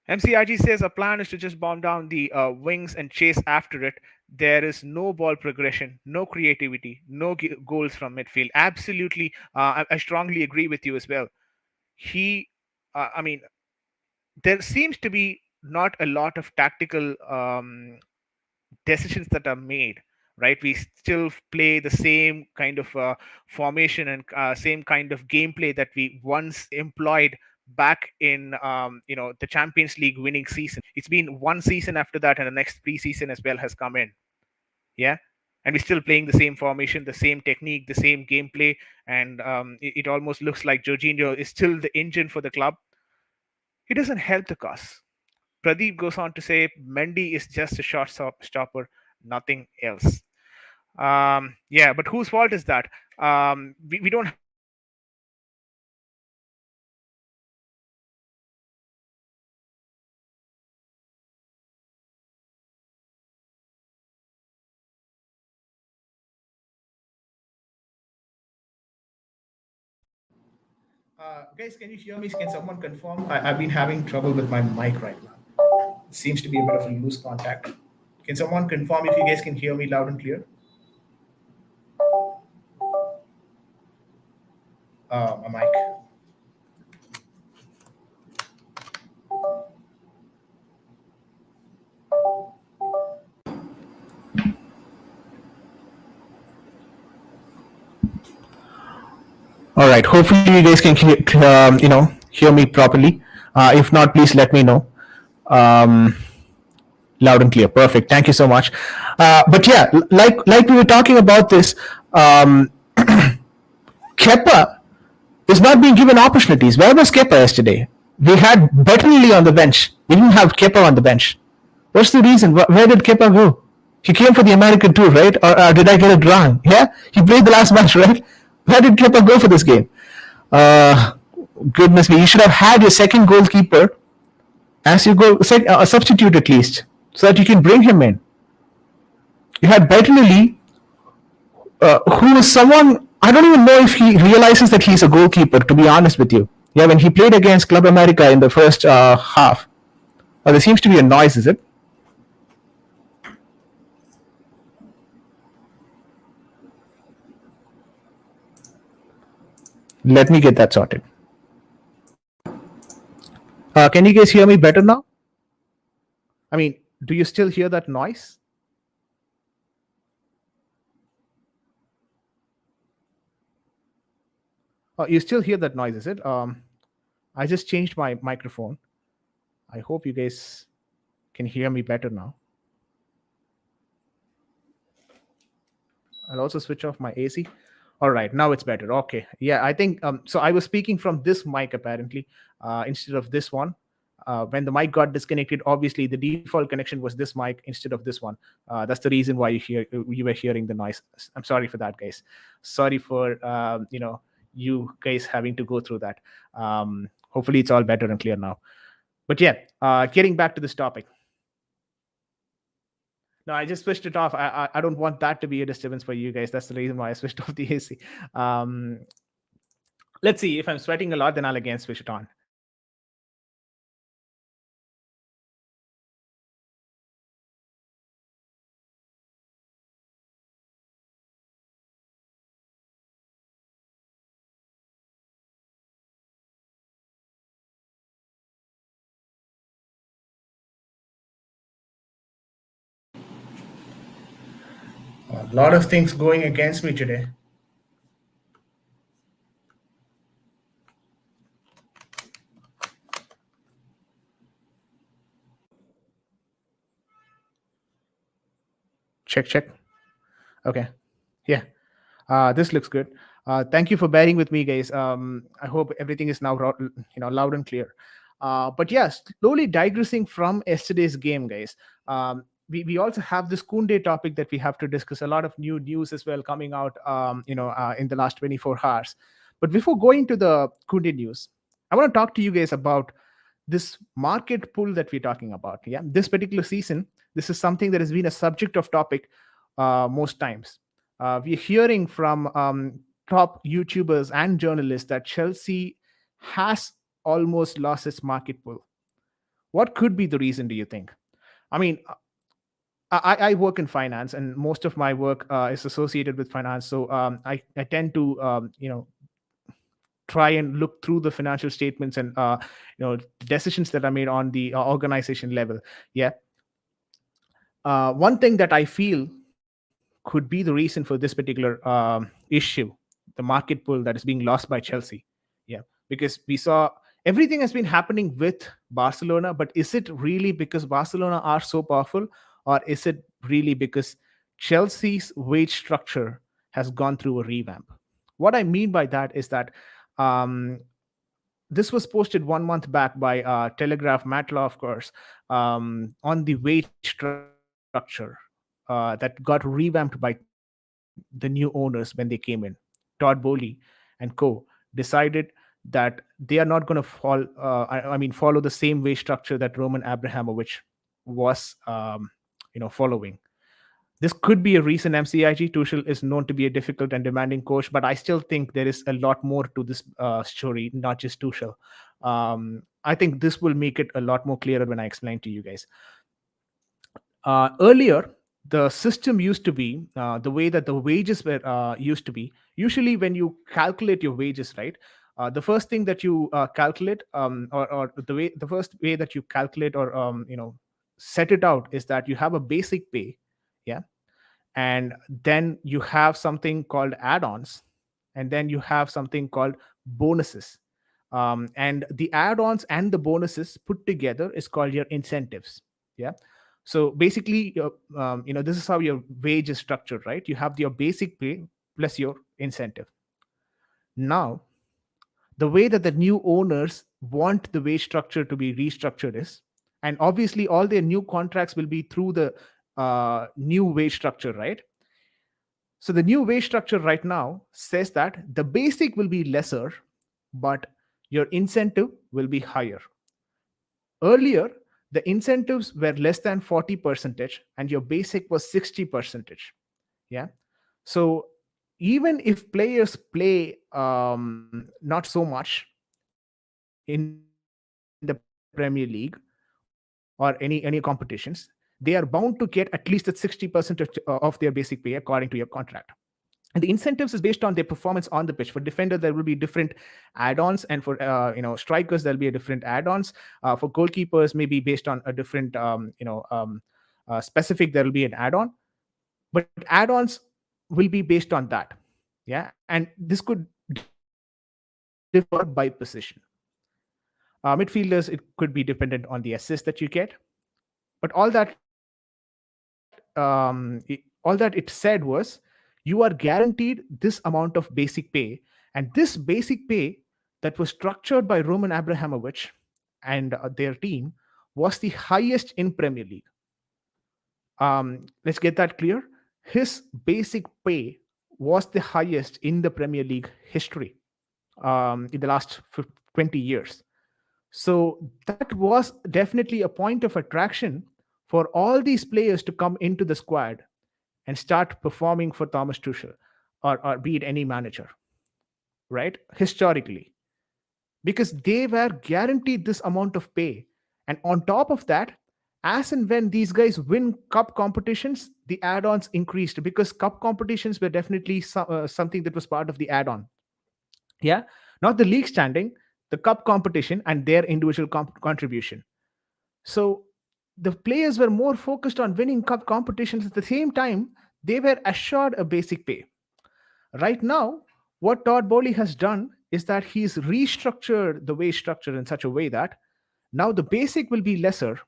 MCIG says a plan is to just bomb down the wings and chase after it. There is no ball progression, no creativity, no goals from midfield. Absolutely, I strongly agree with you as well. I mean, there seems to be not a lot of tactical decisions that are made, right? We still play the same kind of formation and same kind of gameplay that we once employed back in the Champions League winning season. It's been one season after that, and the next preseason as well has come in. Yeah. And we're still playing the same formation, the same technique, the same gameplay, and it almost looks like Jorginho is still the engine for the club. It doesn't help the cause. Pradeep goes on to say Mendy is just a short stopper, nothing else. Yeah, but whose fault is that? We don't have a lot of guys, can you hear me? Can someone confirm? I've been having trouble with my mic right now. It seems to be a bit of a loose contact. Can someone confirm if you guys can hear me loud and clear? My mic. All right. Hopefully, you guys can hear me properly. If not, please let me know. Um, Loud and clear. Perfect. Thank you so much. But yeah, like we were talking about this, Kepa is not being given opportunities. Where was Kepa yesterday? We had Bettinelli on the bench. We didn't have Kepa on the bench. What's the reason? Where did Kepa go? He came for the American tour, right? Or did I get it wrong? Yeah, he played the last match, right? Where did Kepa go for this game? Uh, Goodness me, you should have had your second goalkeeper as you go, a substitute at least, so that you can bring him in. You had Bettinelli, who is someone, I don't even know if he realizes that he's a goalkeeper, to be honest with you. Yeah, when he played against Club America in the first half, there seems to be a noise. Is it? Let me get that sorted. Can you guys hear me better now? I mean, do you still hear that noise? You still hear that noise, is it? I just changed my microphone. I hope you guys can hear me better now. I'll also switch off my AC. All right, now it's better. Okay, yeah, I think so. I was speaking from this mic apparently instead of this one. When the mic got disconnected, obviously the default connection was this mic instead of this one. That's the reason why you were hearing the noise. I'm sorry for that, guys. Sorry for you guys having to go through that. Hopefully, it's all better and clear now. But yeah, getting back to this topic. No, I just switched it off. I don't want that to be a disturbance for you guys. That's the reason why I switched off the AC. Let's see. If I'm sweating a lot, then I'll again switch it on. A lot of things going against me today. Check, check. Okay. Yeah. This looks good. Thank you for bearing with me, guys. I hope everything is now loud and clear. But yeah, slowly digressing from yesterday's game, guys. We also have this Kunde topic that we have to discuss. A lot of new news as well coming out, in the last 24 hours. But before going to the Kunde news, I want to talk to you guys about this market pull that we're talking about. Yeah, this particular season, this is something that has been a subject of topic most times. We're hearing from top YouTubers and journalists that Chelsea has almost lost its market pull. What could be the reason, do you think? I mean, I work in finance, and most of my work is associated with finance. So I tend to, try and look through the financial statements and decisions that are made on the organization level. Yeah. One thing that I feel could be the reason for this particular issue, the market pull that is being lost by Chelsea. Yeah, because we saw everything has been happening with Barcelona, but is it really because Barcelona are so powerful, or is it really because Chelsea's wage structure has gone through a revamp? What I mean by that is that um, this was posted 1 month back by Telegraph Matlaw, of course, on the wage structure that got revamped by the new owners when they came in. Todd Bowley and co. decided that they are not going to follow the same wage structure that Roman Abrahamovich was, following. This could be a reason. MCIG Tuchel is known to be a difficult and demanding coach, but I still think there is a lot more to this story, not just Tuchel. I think this will make it a lot more clearer when I explain to you guys. Earlier, the system used to be the way that the wages were used to be. Usually, when you calculate your wages, right? The first thing that you calculate, or the first way that you calculate or set it out is that you have a basic pay, yeah, and then you have something called add-ons, and then you have something called bonuses, and the add-ons and the bonuses put together is called your incentives. Yeah, so basically this is how your wage is structured, right? You have your basic pay plus your incentive. Now, the way that the new owners want the wage structure to be restructured is, and obviously all their new contracts will be through the new wage structure, right? So the new wage structure right now says that the basic will be lesser, but your incentive will be higher. Earlier, the incentives were less than 40 percentage and your basic was 60 percentage. Yeah. So even if players play not so much, in the Premier League or any competitions, they are bound to get at least at 60% of their basic pay according to your contract. And the incentives is based on their performance on the pitch. For defender, there will be different add-ons, and for strikers, there'll be a different add-ons. For goalkeepers, maybe based on a different specific, there will be an add-on. But add-ons will be based on that. Yeah, and this could differ by position. Midfielders, it could be dependent on the assist that you get. But all that it said was, you are guaranteed this amount of basic pay, and this basic pay that was structured by Roman Abramovich and their team was the highest in Premier League. Let's get that clear. His basic pay was the highest in the Premier League history in the last 20 years. So that was definitely a point of attraction for all these players to come into the squad and start performing for Thomas Tuchel, or be it any manager, right? Historically, because they were guaranteed this amount of pay. And on top of that, as and when these guys win cup competitions, the add-ons increased, because cup competitions were definitely something that was part of the add-on. Yeah, not the league standing, the cup competition and their individual contribution. So the players were more focused on winning cup competitions. At the same time, they were assured a basic pay. Right now, what Todd Bowley has done is that he's restructured the wage structure in such a way that now the basic will be lesser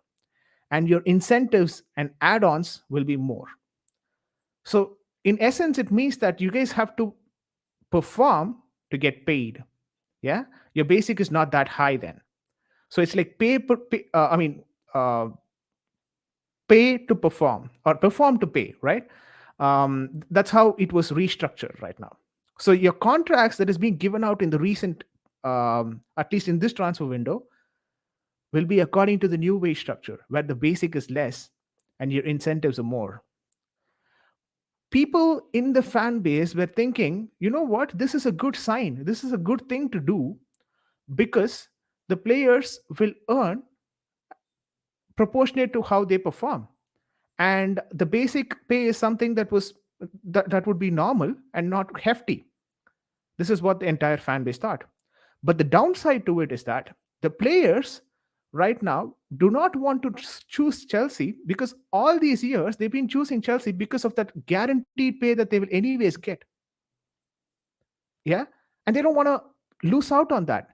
and your incentives and add-ons will be more. So in essence, it means that you guys have to perform to get paid. Yeah, your basic is not that high then. So it's like uh, pay to perform, or perform to pay, right? That's how it was restructured right now. So your contracts that is being given out in the recent, at least in this transfer window, will be according to the new wage structure, where the basic is less and your incentives are more. People in the fan base were thinking, you know what, this is a good sign. This is a good thing to do, because the players will earn proportionate to how they perform. And the basic pay is something that would be normal and not hefty. This is what the entire fan base thought. But the downside to it is that the players right now do not want to choose Chelsea, because all these years they've been choosing Chelsea because of that guaranteed pay that they will anyways get. Yeah. And they don't want to lose out on that.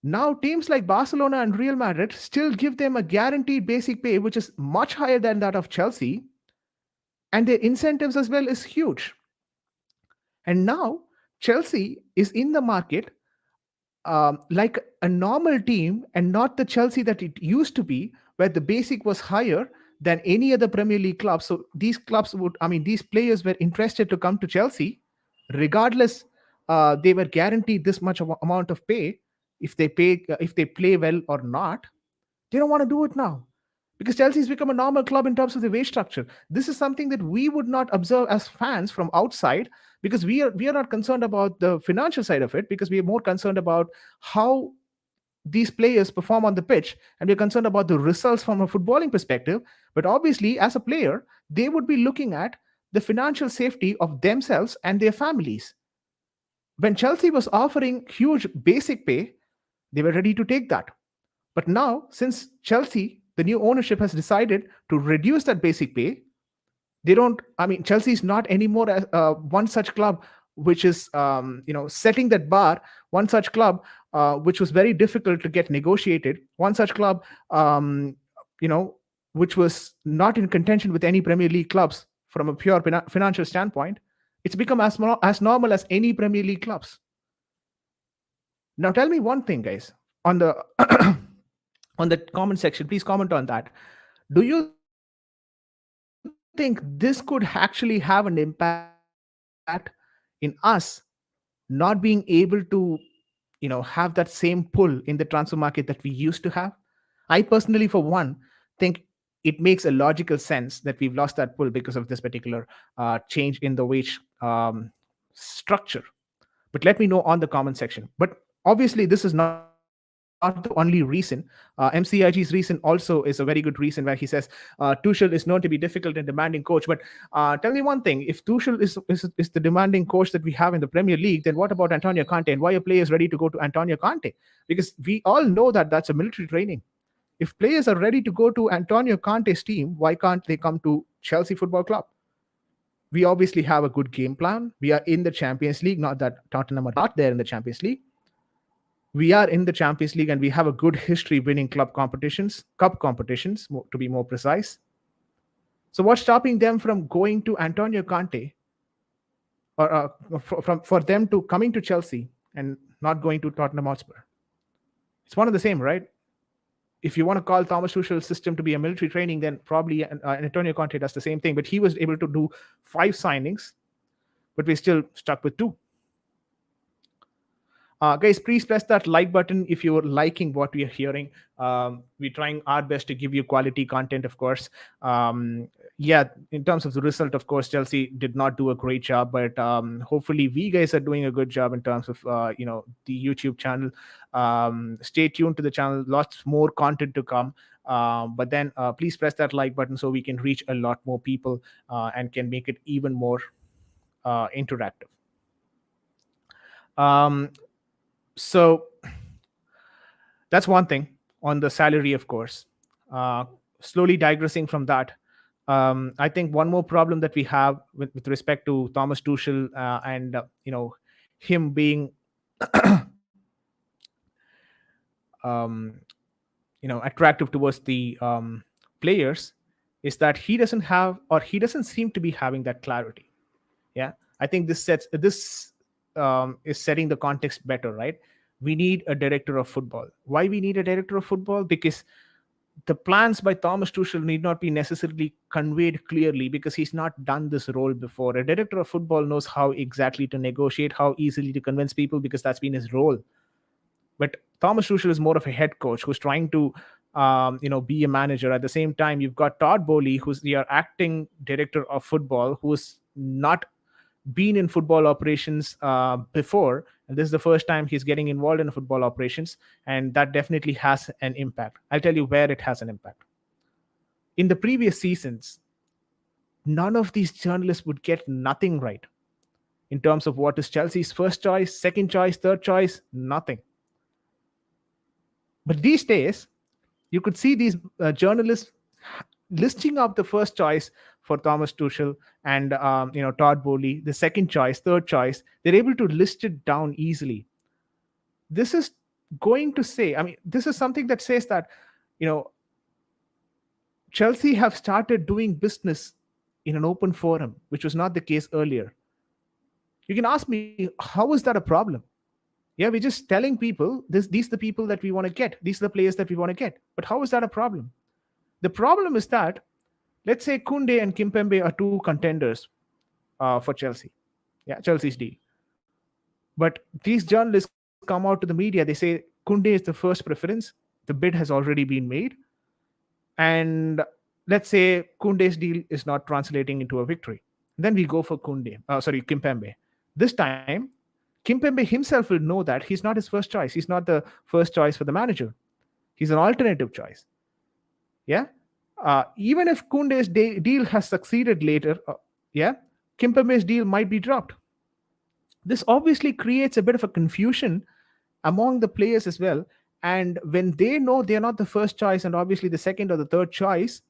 Now, teams like Barcelona and Real Madrid still give them a guaranteed basic pay, which is much higher than that of Chelsea. And their incentives as well is huge. And now, Chelsea is in the market like a normal team, and not the Chelsea that it used to be, where the basic was higher than any other Premier League club. So these clubs these players were interested to come to Chelsea, regardless they were guaranteed this much amount of pay if they play well or not. They don't want to do it now, because Chelsea's become a normal club in terms of the wage structure. This is something that we would not observe as fans from outside, because we are not concerned about the financial side of it, because we are more concerned about how these players perform on the pitch, and we're concerned about the results from a footballing perspective. But obviously, as a player, they would be looking at the financial safety of themselves and their families. When Chelsea was offering huge basic pay, they were ready to take that. But now, since Chelsea, the new ownership has decided to reduce that basic pay, they don't. Chelsea is not anymore as one such club which is setting that bar. One such club which was very difficult to get negotiated. One such club, you know, which was not in contention with any Premier League clubs from a pure financial standpoint. It's become as normal as any Premier League clubs. Now, tell me one thing, guys, on the on the comment section. Please comment on that. Do you think this could actually have an impact in us not being able to, have that same pull in the transfer market that we used to have? I personally, for one, think it makes a logical sense that we've lost that pull because of this particular change in the wage structure. But let me know on the comment section. But obviously, this is not the only thing. not the only reason. MCIG's reason also is a very good reason, where he says Tuchel is known to be difficult and demanding coach. But tell me one thing: if Tuchel is the demanding coach that we have in the Premier League, then what about Antonio Conte? And why are players ready to go to Antonio Conte? Because we all know that that's a military training. If players are ready to go to Antonio Conte's team, why can't they come to Chelsea Football Club? We obviously have a good game plan. We are in the Champions League, not that Tottenham are not there in the Champions League. We are in the Champions League and we have a good history winning cup competitions, to be more precise. So what's stopping them from going to Antonio Conte, or for them to coming to Chelsea and not going to Tottenham Hotspur? It's one of the same, right? If you want to call Thomas Tuchel's system to be a military training, then probably Antonio Conte does the same thing. But he was able to do 5 signings, but we're still stuck with 2. Guys, please press that like button if you're liking what we are hearing. We're trying our best to give you quality content, of course. Yeah, in terms of the result, of course, Chelsea did not do a great job, but hopefully we guys are doing a good job in terms of the YouTube channel. Stay tuned to the channel, lots more content to come. But then please press that like button so we can reach a lot more people and can make it even more interactive. So that's one thing on the salary, of course. Slowly digressing from that, I think one more problem that we have with respect to Thomas Tuchel and him being um, attractive towards the players is that he doesn't have, or he doesn't seem to be having that clarity. Yeah, I think this is setting the context better, right? We need a director of football. Why we need a director of football? Because the plans by Thomas Tuchel need not be necessarily conveyed clearly, because he's not done this role before. A director of football knows how exactly to negotiate, how easily to convince people, because that's been his role. But Thomas Tuchel is more of a head coach who's trying to be a manager. At the same time, you've got Todd Bowley, who's the acting director of football, who's not been in football operations before, and this is the first time he's getting involved in football operations, and that definitely has an impact. I'll tell you where it has an impact. In the previous seasons, none of these journalists would get nothing right in terms of what is Chelsea's first choice, second choice, third choice, nothing. But these days, you could see these journalists listing up the first choice for Thomas Tuchel and Todd Bowley, the second choice, third choice. They're able to list it down easily. This is going to say, this is something that says that Chelsea have started doing business in an open forum, which was not the case earlier. You can ask me, how is that a problem? Yeah, we're just telling people these are the people that we want to get. These are the players that we want to get. But how is that a problem? The problem is that, let's say Kounde and Kimpembe are 2 contenders for Chelsea. Yeah, Chelsea's deal. But these journalists come out to the media. They say Kounde is the first preference. The bid has already been made. And let's say Kounde's deal is not translating into a victory. Then we go for Kimpembe. This time, Kimpembe himself will know that he's not his first choice. He's not the first choice for the manager. He's an alternative choice. Yeah. Even if Kounde's deal has succeeded later, Kimpembe's deal might be dropped. This obviously creates a bit of a confusion among the players as well. And when they know they're not the first choice and obviously the second or the third choice,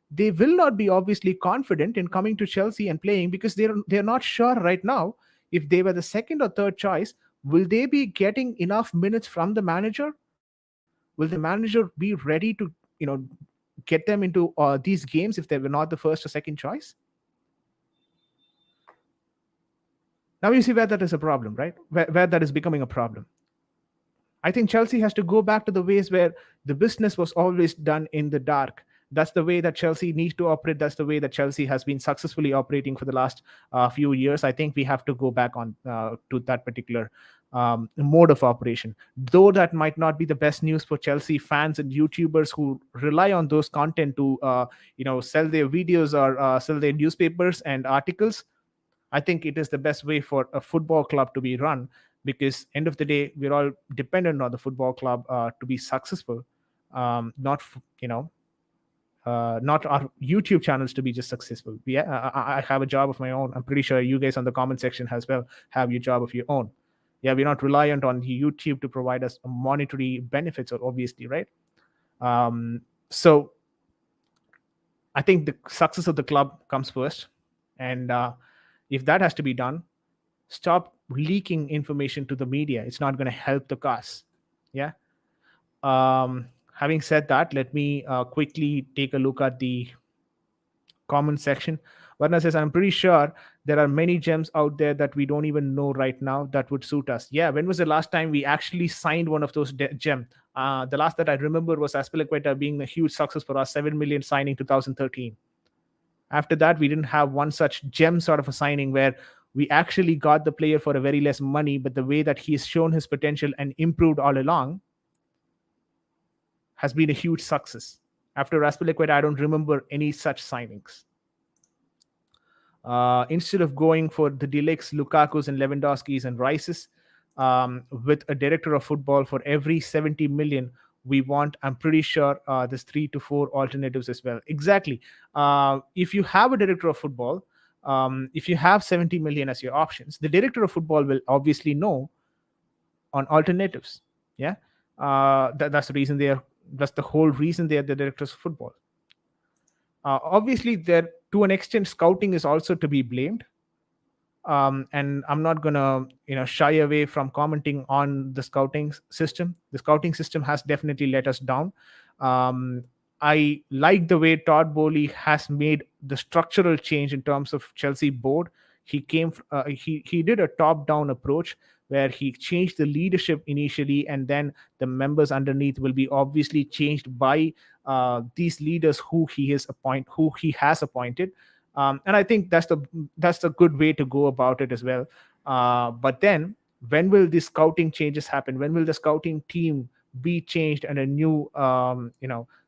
they will not be obviously confident in coming to Chelsea and playing, because they're not sure right now if they were the second or third choice, will they be getting enough minutes from the manager? Will the manager be ready to get them into these games if they were not the first or second choice? Now you see where that is a problem, right? Where that is becoming a problem. I think Chelsea has to go back to the ways where the business was always done in the dark. That's the way that Chelsea needs to operate. That's the way that Chelsea has been successfully operating for the last few years. I think we have to go back on to that particular mode of operation. Though that might not be the best news for Chelsea fans and YouTubers who rely on those content to sell their videos or sell their newspapers and articles. I think it is the best way for a football club to be run, because end of the day we're all dependent on the football club to be successful, not not our YouTube channels to be just successful. I have a job of my own. I'm pretty sure you guys on the comment section as well have your job of your own. Yeah, we're not reliant on YouTube to provide us monetary benefits, obviously, right? So I think the success of the club comes first, and if that has to be done, stop leaking information to the media. It's not going to help the cause. Yeah. Having said that, let me quickly take a look at the comment section. Varna says, I'm pretty sure there are many gems out there that we don't even know right now that would suit us. Yeah, when was the last time we actually signed one of those gem? The last that I remember was Aspilicueta being a huge success for us, 7 million signing 2013. After that, we didn't have one such gem sort of a signing where we actually got the player for a very less money, but the way that he's shown his potential and improved all along has been a huge success. After Aspilicueta, I don't remember any such signings. Instead of going for the Delicts, Lukaku's, and Lewandowski's and Rice's, with a director of football for every 70 million, we want, I'm pretty sure, there's 3 to 4 alternatives as well. Exactly. If you have a director of football, if you have 70 million as your options, the director of football will obviously know on alternatives. Yeah. That's the reason they are, that's the whole reason they are the directors of football. Obviously, there to an extent, scouting is also to be blamed. And I'm not gonna shy away from commenting on the scouting system. The scouting system has definitely let us down. Um, I like the way Todd Bowley has made the structural change in terms of Chelsea board. He did a top down approach where he changed the leadership initially, and then the members underneath will be obviously changed by these leaders who he has appointed. And I think that's the good way to go about it as well. But then, when will the scouting changes happen? When will the scouting team be changed and a new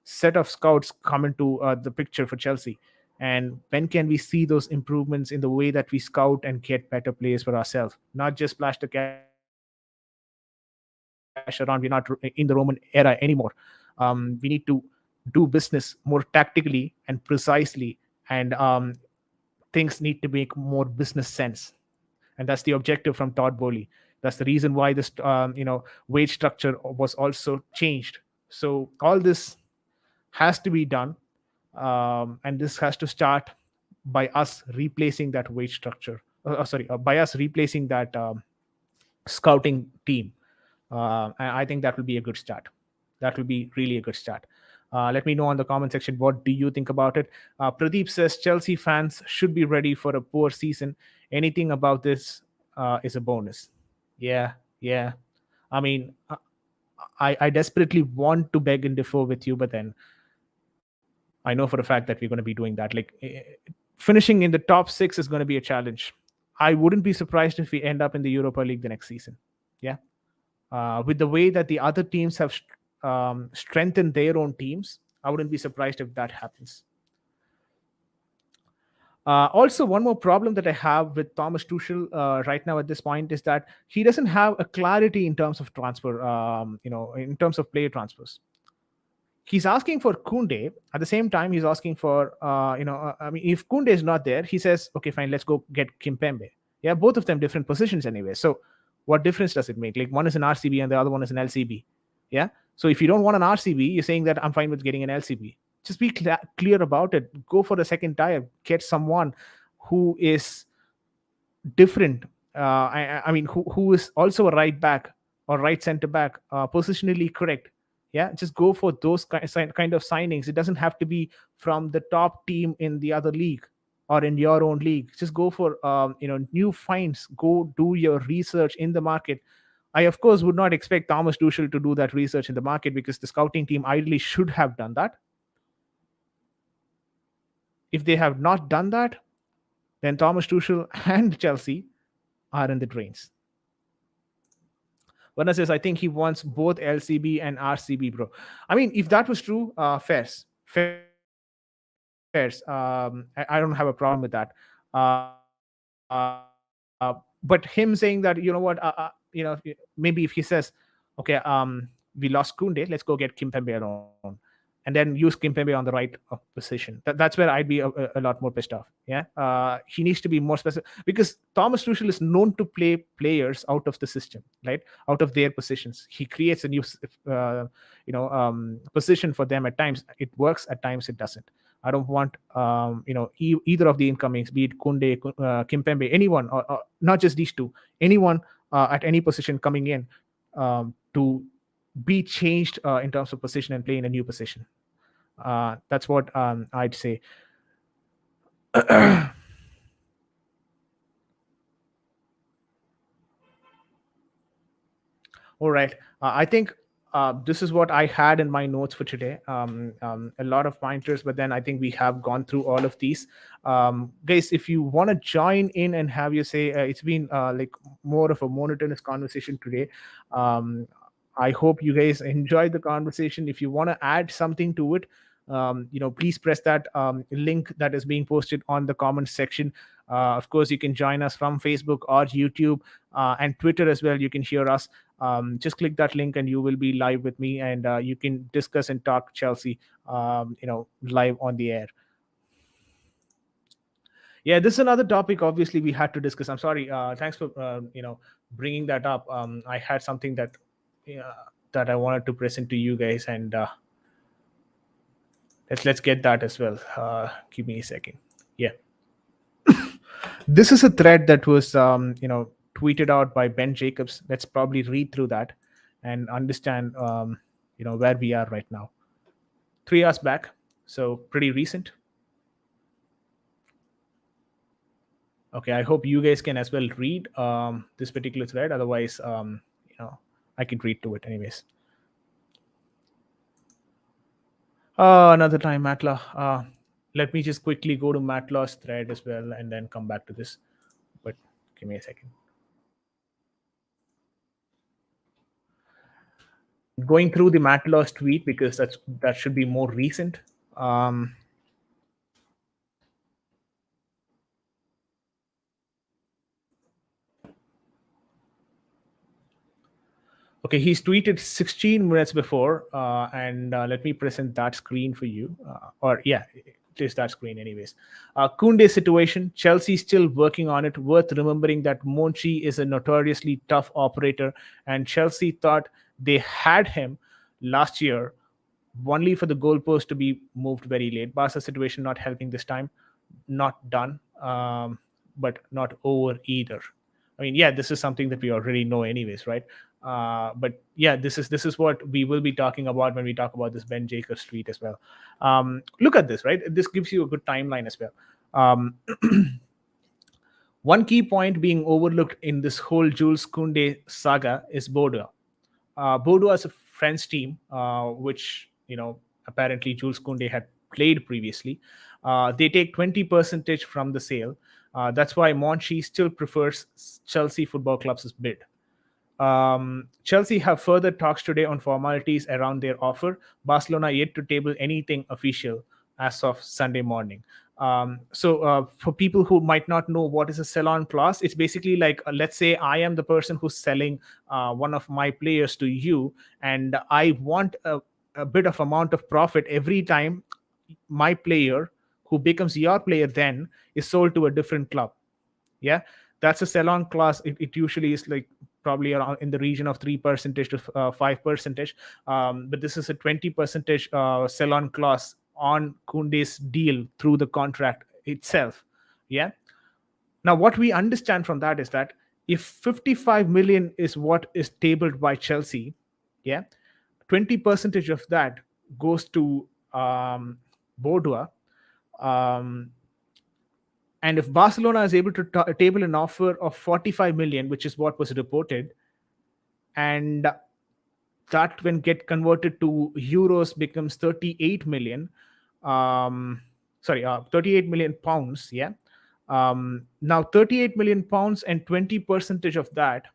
set of scouts come into the picture for Chelsea? And when can we see those improvements in the way that we scout and get better players for ourselves, not just splash the cash around? We're not in the Roman era anymore. We need to do business more tactically and precisely, and things need to make more business sense. And that's the objective from Todd Bowley. That's the reason why this wage structure was also changed. So all this has to be done, and this has to start by us replacing that wage structure. By us replacing that scouting team. I think that will be a good start. That will be really a good start. Let me know on the comment section, what do you think about it. Pradeep says Chelsea fans should be ready for a poor season. Anything about this is a bonus. Yeah, yeah. I mean, I desperately want to beg and differ with you, but then I know for a fact that we're going to be doing that. Like, finishing in the top 6 is going to be a challenge. I wouldn't be surprised if we end up in the Europa League the next season. Yeah. With the way that the other teams have strengthened their own teams, I wouldn't be surprised if that happens. Also, one more problem that I have with Thomas Tuchel right now at this point is that he doesn't have a clarity in terms of transfer, in terms of player transfers. He's asking for Kounde. At the same time, he's asking for, I mean, if Kounde is not there, he says, okay, fine, let's go get Kimpembe. Yeah, both of them different positions anyway. So what difference does it make? Like, one is an RCB and the other one is an LCB. Yeah. So if you don't want an RCB, you're saying that I'm fine with getting an LCB. Just be clear about it. Go for the second tier. Get someone who is different. I mean, who is also a right back or right center back, positionally correct. Yeah, just go for those kind of signings. It doesn't have to be from the top team in the other league or in your own league. Just go for new finds. Go do your research in the market. I, of course, would not expect Thomas Tuchel to do that research in the market, because the scouting team ideally should have done that. If they have not done that, then Thomas Tuchel and Chelsea are in the drains. Varna says, I think he wants both LCB and RCB, bro. I mean, if that was true, fairs. I don't have a problem with that. But him saying that, you know what, maybe if he says, okay, we lost Kunde, let's go get Kimpembe alone, and then use Kimpembe on the right position. That's where I'd be a lot more pissed off. Yeah, he needs to be more specific, because Thomas Tuchel is known to play players out of the system, right, out of their positions. He creates a new position for them. At times it works, at times it doesn't. I don't want either of the incomings, be it Kunde, Kimpembe, anyone, or not just these two, anyone at any position coming in, to be changed in terms of position and play in a new position. That's what I'd say. All right. I think this is what I had in my notes for today. A lot of pointers, but then I think we have gone through all of these. Guys, if you want to join in and have your say, it's been like more of a monotonous conversation today. I hope you guys enjoyed the conversation. If you want to add something to it, please press that link that is being posted on the comments section. Of course, you can join us from Facebook or YouTube, and Twitter as well. You can hear us. Just click that link and you will be live with me, and you can discuss and talk Chelsea, live on the air. Yeah, this is another topic. Obviously, we had to discuss. I'm sorry. Thanks for bringing that up. I had something that I wanted to present to you guys, and let's get that as well. Give me a second. Yeah, this is a thread that was tweeted out by Ben Jacobs. Let's probably read through that and understand where we are right now. 3 hours back, so pretty recent. Okay, I hope you guys can as well read this particular thread. Otherwise, I can read to it anyways. Another time, Matla. Let me just quickly go to Matlaw's thread as well and then come back to this. But give me a second. Going through the Matlaw's tweet, because that should be more recent. Okay, he's tweeted 16 minutes before, and let me present that screen for you. It is that screen anyways. Kounde situation, Chelsea still working on it. Worth remembering that Monchi is a notoriously tough operator, and Chelsea thought they had him last year, only for the goalpost to be moved very late. Barca situation not helping this time. Not done, but not over either. I mean, yeah, this is something that we already know anyways, right? But yeah, this is what we will be talking about when we talk about this Ben Jacobs tweet as well. Look at this, right? This gives you a good timeline as well. One key point being overlooked in this whole Jules Kounde saga is Bordeaux. Bordeaux is a French team, which apparently Jules Kounde had played previously. They take 20% from the sale. That's why Monchi still prefers Chelsea Football Club's bid. Chelsea have further talks today on formalities around their offer. Barcelona yet to table anything official as of Sunday morning. So for people who might not know what is a sell-on clause, it's basically like, let's say I am the person who's selling one of my players to you, and I want a bit of amount of profit every time my player, who becomes your player then, is sold to a different club. Yeah, that's a sell-on clause. It usually is like probably around in the region of 3% to 5%, but this is a 20% sell-on clause on Kounde's deal through the contract itself. Yeah. Now, what we understand from that is that if 55 million is what is tabled by Chelsea, yeah, 20% of that goes to Bordeaux. And if Barcelona is able to table an offer of 45 million, which is what was reported, and that when get converted to euros becomes 38 million, 38 million pounds. Yeah. Now 38 million pounds and 20% of that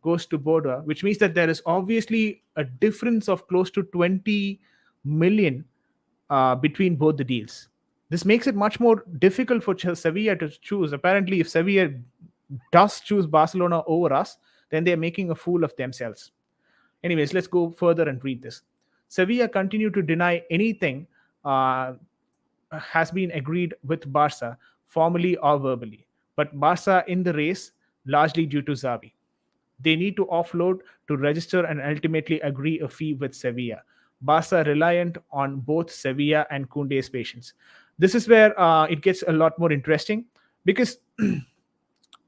goes to Bordeaux, which means that there is obviously a difference of close to 20 million between both the deals. This makes it much more difficult for Sevilla to choose. Apparently, if Sevilla does choose Barcelona over us, then they're making a fool of themselves. Anyways, let's go further and read this. Sevilla continue to deny anything uh, has been agreed with Barca, formally or verbally. But Barca in the race, largely due to Xavi. They need to offload to register and ultimately agree a fee with Sevilla. Barca reliant on both Sevilla and Kounde's patience. This is where it gets a lot more interesting because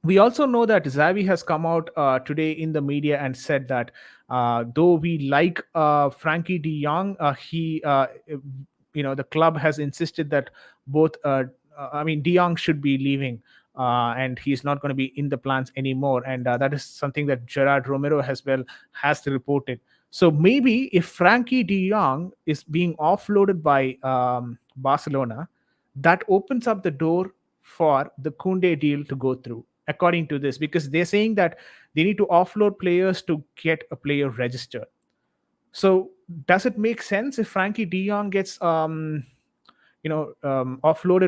we also know that Xavi has come out today in the media and said that though we like Frankie De Jong, the club has insisted that both, I mean, De Jong should be leaving. And he's not going to be in the plans anymore, and that is something that Gerard Romero as well has reported. So maybe if Frankie De Jong is being offloaded by Barcelona, that opens up the door for the Kounde deal to go through, according to this, because they're saying that they need to offload players to get a player registered. So does it make sense if Frankie De Jong gets offloaded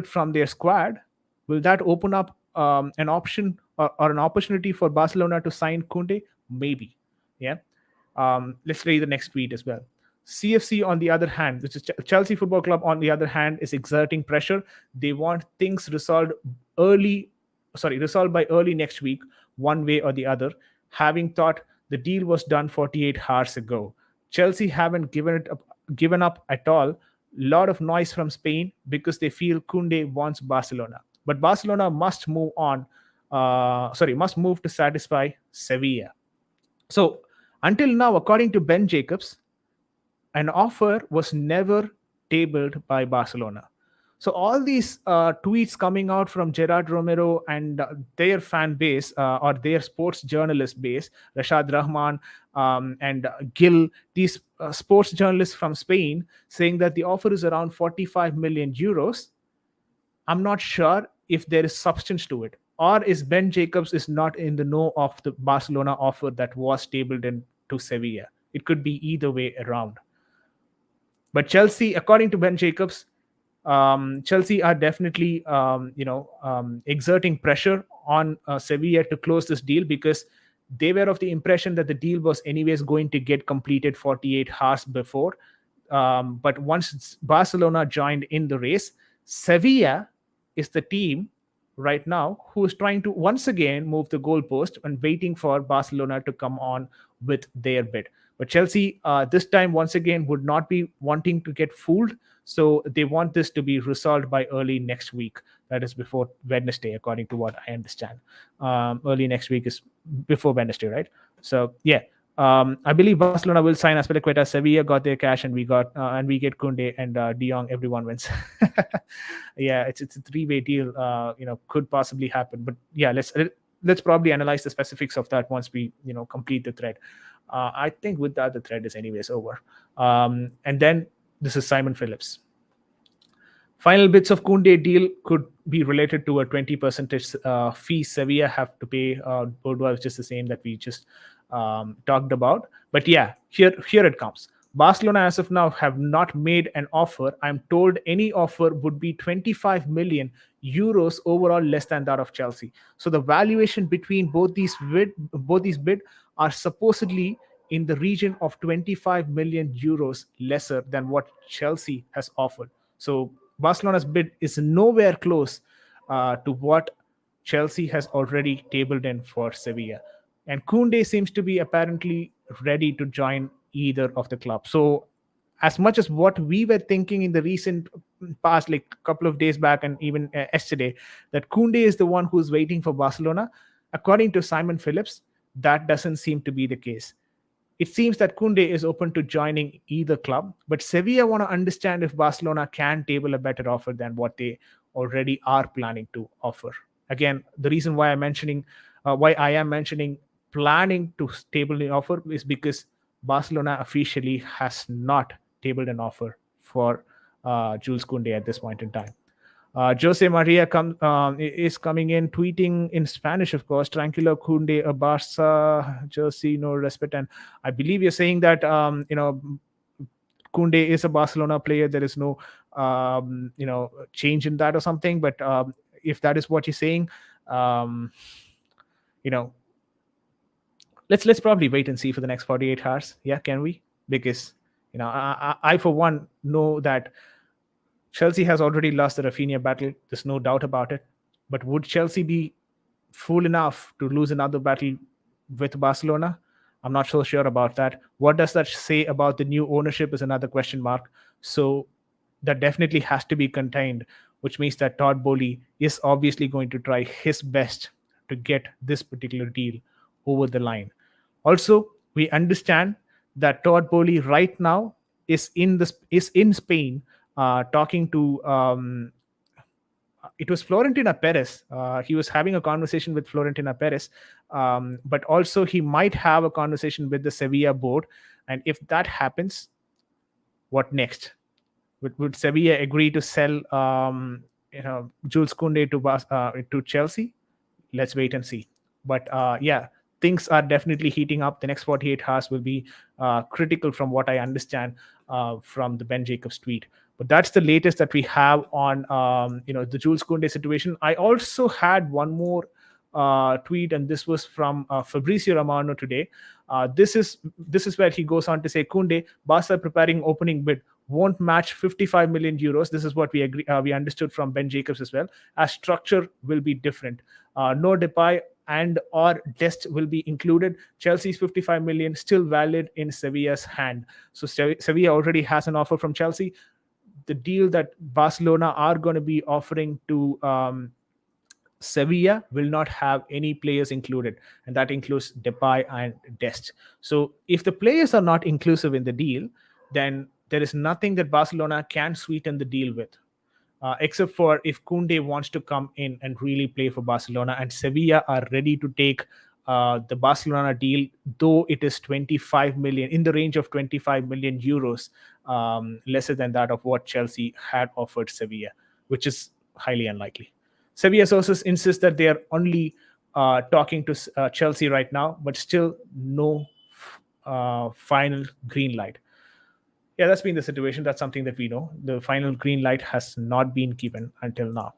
from their squad? Will that open up an option or an opportunity for Barcelona to sign Kounde? Maybe. Yeah. Let's read the next tweet as well. CFC, on the other hand, which is Chelsea Football Club, on the other hand, is exerting pressure. They want things early, resolved by early next week, one way or the other, having thought the deal was done 48 hours ago. Chelsea haven't given up at all. Lot of noise from Spain because they feel Kounde wants Barcelona, but Barcelona must move on. Must move to satisfy Sevilla. So until now, according to Ben Jacobs, an offer was never tabled by Barcelona. So all these tweets coming out from Gerard Romero and their fan base or their sports journalist base, Rashad Rahman and Gil, these sports journalists from Spain, saying that the offer is around 45 million euros. I'm not sure if there is substance to it, or is Ben Jacobs is not in the know of the Barcelona offer that was tabled in to Sevilla. It could be either way around. But Chelsea, according to Ben Jacobs, Chelsea are definitely exerting pressure on Sevilla to close this deal because they were of the impression that the deal was anyways going to get completed 48 hours before. But once Barcelona joined in the race, Sevilla is the team right now who is trying to once again move the goalpost and waiting for Barcelona to come on with their bid. But Chelsea, this time, once again, would not be wanting to get fooled. So they want this to be resolved by early next week. That is before Wednesday, according to what I understand. Early next week is before Wednesday, right? So, yeah. I believe Barcelona will sign Azpilicueta. Sevilla got their cash, and we get Kounde and De Jong. Everyone wins. Yeah, it's a three-way deal. Could possibly happen. But yeah, let's probably analyze the specifics of that once we complete the thread. I think with that the thread is anyways over. And then this is Simon Phillips. Final bits of Kounde deal could be related to a 20% fee Sevilla have to pay Bordeaux, which is the same that we just talked about. But yeah, here it comes. Barcelona as of now have not made an offer. I'm told any offer would be 25 million euros overall, less than that of Chelsea. So the valuation between both these bid are supposedly in the region of 25 million euros lesser than what Chelsea has offered. So Barcelona's bid is nowhere close to what Chelsea has already tabled in for Sevilla. And Kounde seems to be apparently ready to join either of the clubs. So as much as what we were thinking in the recent past, like a couple of days back and even yesterday, that Kounde is the one who's waiting for Barcelona, according to Simon Phillips, that doesn't seem to be the case. It seems that Kounde is open to joining either club, but Sevilla want to understand if Barcelona can table a better offer than what they already are planning to offer. Again, the reason why I am mentioning planning to table an offer is because Barcelona officially has not tabled an offer for Jules Kounde at this point in time. Jose Maria is coming in, tweeting in Spanish, of course. Tranquilo, Kounde, a Barca jersey, no respect. And I believe you're saying that Kounde is a Barcelona player. There is no change in that or something. But if that is what you're saying, you know, let's probably wait and see for the next 48 hours. Yeah, can we? Because I for one know that Chelsea has already lost the Rafinha battle. There's no doubt about it. But would Chelsea be fool enough to lose another battle with Barcelona? I'm not so sure about that. What does that say about the new ownership is another question mark. So that definitely has to be contained, which means that Todd Bowley is obviously going to try his best to get this particular deal over the line. Also, we understand that Todd Bowley right now is in Spain, talking to it was Florentina Perez. He was having a conversation with Florentina Perez, but also he might have a conversation with the Sevilla board. And if that happens, what next? Would Sevilla agree to sell Jules Koundé to Chelsea? Let's wait and see. But yeah, things are definitely heating up. The next 48 hours will be critical, from what I understand from the Ben Jacobs tweet. But that's the latest that we have on the Jules Koundé situation. I also had one more tweet, and this was from Fabrizio Romano today. This is where he goes on to say, Koundé, Barca preparing opening bid won't match 55 million euros. This is what we understood from Ben Jacobs as well. As structure will be different. No Depay and or Dest will be included. Chelsea's 55 million still valid in Sevilla's hand. So Sevilla already has an offer from Chelsea. The deal that Barcelona are going to be offering to Sevilla will not have any players included, and that includes Depay and Dest. So if the players are not inclusive in the deal, then there is nothing that Barcelona can sweeten the deal with, except for if Koundé wants to come in and really play for Barcelona, and Sevilla are ready to take the Barcelona deal, though it is 25 million, in the range of 25 million euros, lesser than that of what Chelsea had offered Sevilla, which is highly unlikely. Sevilla sources insist that they are only talking to Chelsea right now, but still no final green light. Yeah, that's been the situation. That's something that we know. The final green light has not been given until now.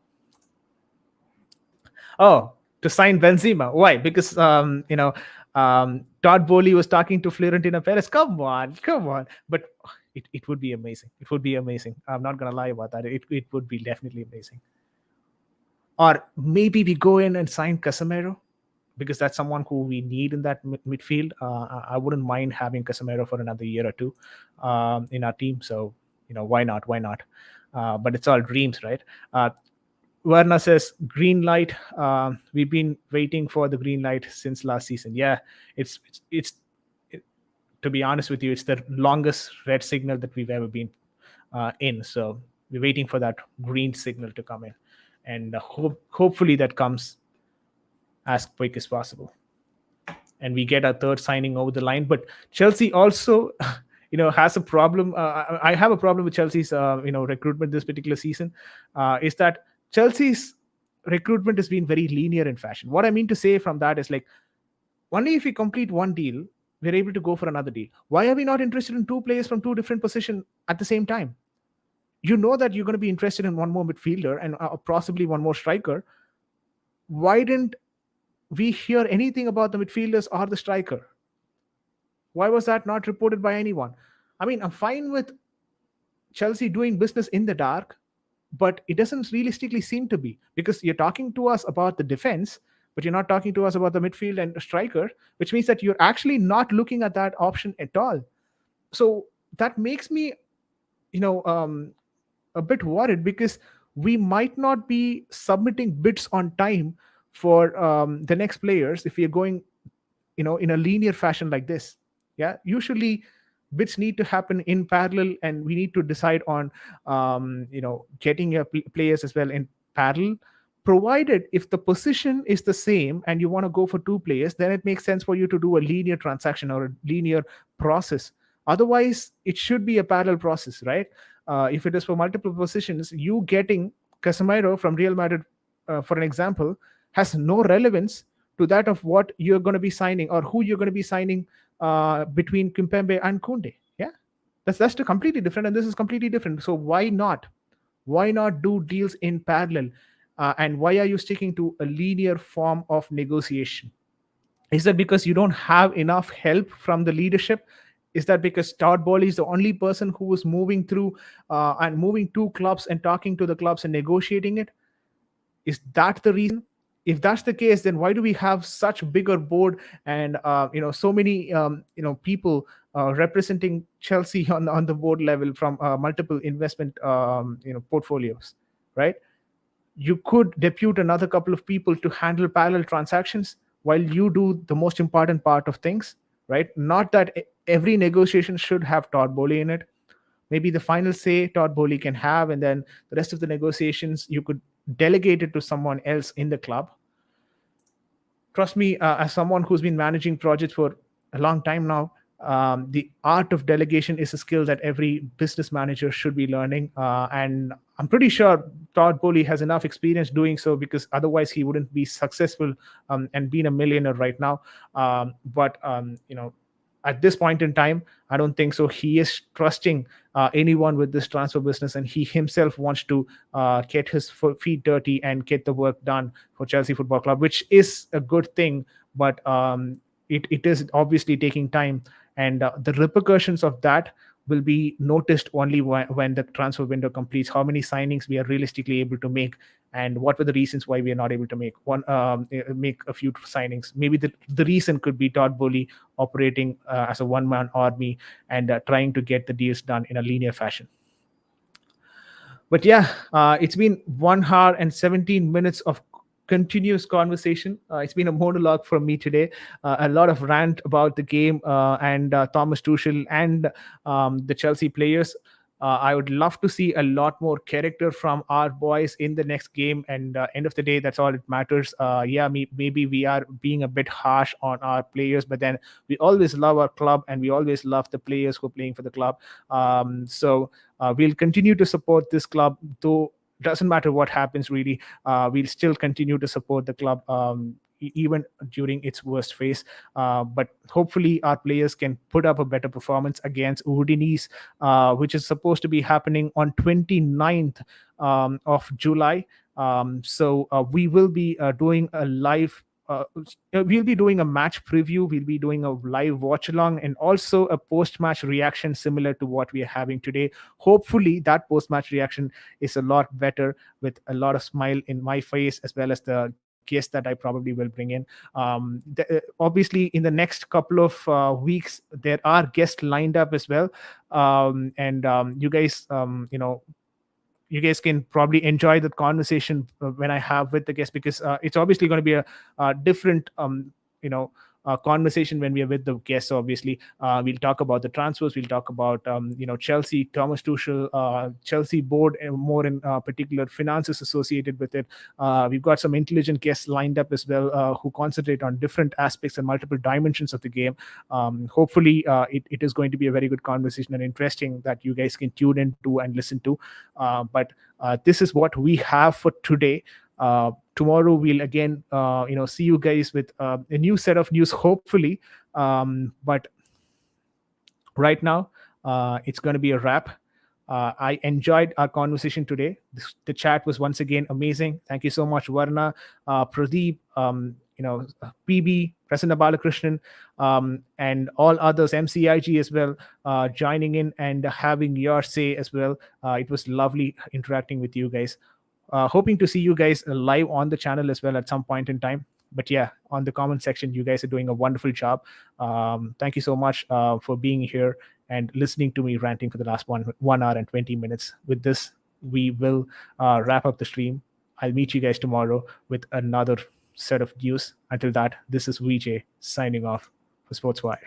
Oh, to sign Benzema. Why? Because Todd Bowley was talking to Florentina Perez. Come on, come on. But it would be amazing. It would be amazing. I'm not gonna lie about that. It would be definitely amazing. Or maybe we go in and sign Casemiro, because that's someone who we need in that midfield. I wouldn't mind having Casemiro for another year or two in our team. So, why not? Why not? But it's all dreams, right? Werner says green light. We've been waiting for the green light since last season. Yeah, it's to be honest with you, it's the longest red signal that we've ever been in. So we're waiting for that green signal to come in, and hopefully that comes as quick as possible, and we get our third signing over the line. But Chelsea also has a problem. I have a problem with Chelsea's recruitment this particular season, is that Chelsea's recruitment has been very linear in fashion. What I mean to say from that is, like, only if we complete one deal, we're able to go for another deal. Why are we not interested in two players from two different positions at the same time? You know that you're going to be interested in one more midfielder and possibly one more striker. Why didn't we hear anything about the midfielders or the striker? Why was that not reported by anyone? I mean, I'm fine with Chelsea doing business in the dark, but it doesn't realistically seem to be, because you're talking to us about the defense, but you're not talking to us about the midfield and striker, which means that you're actually not looking at that option at all. So that makes me, a bit worried, because we might not be submitting bids on time for the next players if we are going in a linear fashion like this. Yeah, usually bits need to happen in parallel, and we need to decide on getting your players as well in parallel, provided if the position is the same and you want to go for two players, then it makes sense for you to do a linear transaction or a linear process. Otherwise it should be a parallel process, right? If it is for multiple positions, you getting Casemiro from Real Madrid, for an example, has no relevance to that of what you're going to be signing or who you're going to be signing between Kimpembe and Koundé. Yeah, that's completely different, and this is completely different. So why not? Why not do deals in parallel? And why are you sticking to a linear form of negotiation? Is that because you don't have enough help from the leadership? Is that because Todd Bowley is the only person who was moving through and moving to clubs and talking to the clubs and negotiating it? Is that the reason? If that's the case, then why do we have such bigger board and so many people representing Chelsea on the board level from multiple investment portfolios, right? You could depute another couple of people to handle parallel transactions while you do the most important part of things, right? Not that every negotiation should have Todd Bowley in it. Maybe the final say Todd Bowley can have, and then the rest of the negotiations you could delegate it to someone else in the club. Trust me, as someone who's been managing projects for a long time now, the art of delegation is a skill that every business manager should be learning. And I'm pretty sure Todd Bowley has enough experience doing so, because otherwise he wouldn't be successful and being a millionaire right now. But at this point in time, I don't think so. He is trusting anyone with this transfer business, and he himself wants to get his feet dirty and get the work done for Chelsea Football Club, which is a good thing. But it is obviously taking time, and the repercussions of that will be noticed only when the transfer window completes. How many signings we are realistically able to make, and what were the reasons why we are not able to make a few signings. Maybe the reason could be Todd Bowley operating as a one-man army and trying to get the deals done in a linear fashion. But yeah, it's been 1 hour and 17 minutes of continuous conversation. It's been a monologue from me today, a lot of rant about the game and Thomas Tuchel and the Chelsea players. I would love to see a lot more character from our boys in the next game. And end of the day, that's all it matters. Yeah, maybe we are being a bit harsh on our players, but then we always love our club and we always love the players who are playing for the club. So we'll continue to support this club, though doesn't matter what happens really. We'll still continue to support the club even during its worst phase. But hopefully our players can put up a better performance against Udinese, which is supposed to be happening on 29th of July. So we will be doing a live we'll be doing a match preview, we'll be doing a live watch along, and also a post match reaction similar to what we are having today. Hopefully that post match reaction is a lot better, with a lot of smile in my face, as well as the guest that I probably will bring in. Obviously in the next couple of weeks there are guests lined up as well. And you guys can probably enjoy the conversation when I have with the guest, because it's obviously going to be a different conversation when we are with the guests. Obviously, we'll talk about the transfers, we'll talk about Chelsea, Thomas Tuchel, Chelsea board, and more in particular finances associated with it. We've got some intelligent guests lined up as well, who concentrate on different aspects and multiple dimensions of the game. Hopefully it is going to be a very good conversation and interesting that you guys can tune into and listen to. But this is what we have for today. Tomorrow we'll again see you guys with a new set of news, hopefully. But right now it's going to be a wrap. I enjoyed our conversation today. The chat was once again amazing. Thank you so much, Varna, Pradeep, PB, Prasanna Balakrishnan, and all others, MCIG as well, joining in and having your say as well. It was lovely interacting with you guys. Hoping to see you guys live on the channel as well at some point in time. But yeah, on the comment section, you guys are doing a wonderful job. Thank you so much for being here and listening to me ranting for the last 1 hour and 20 minutes. With this, we will wrap up the stream. I'll meet you guys tomorrow with another set of news. Until that, this is VJ signing off for SportsWire.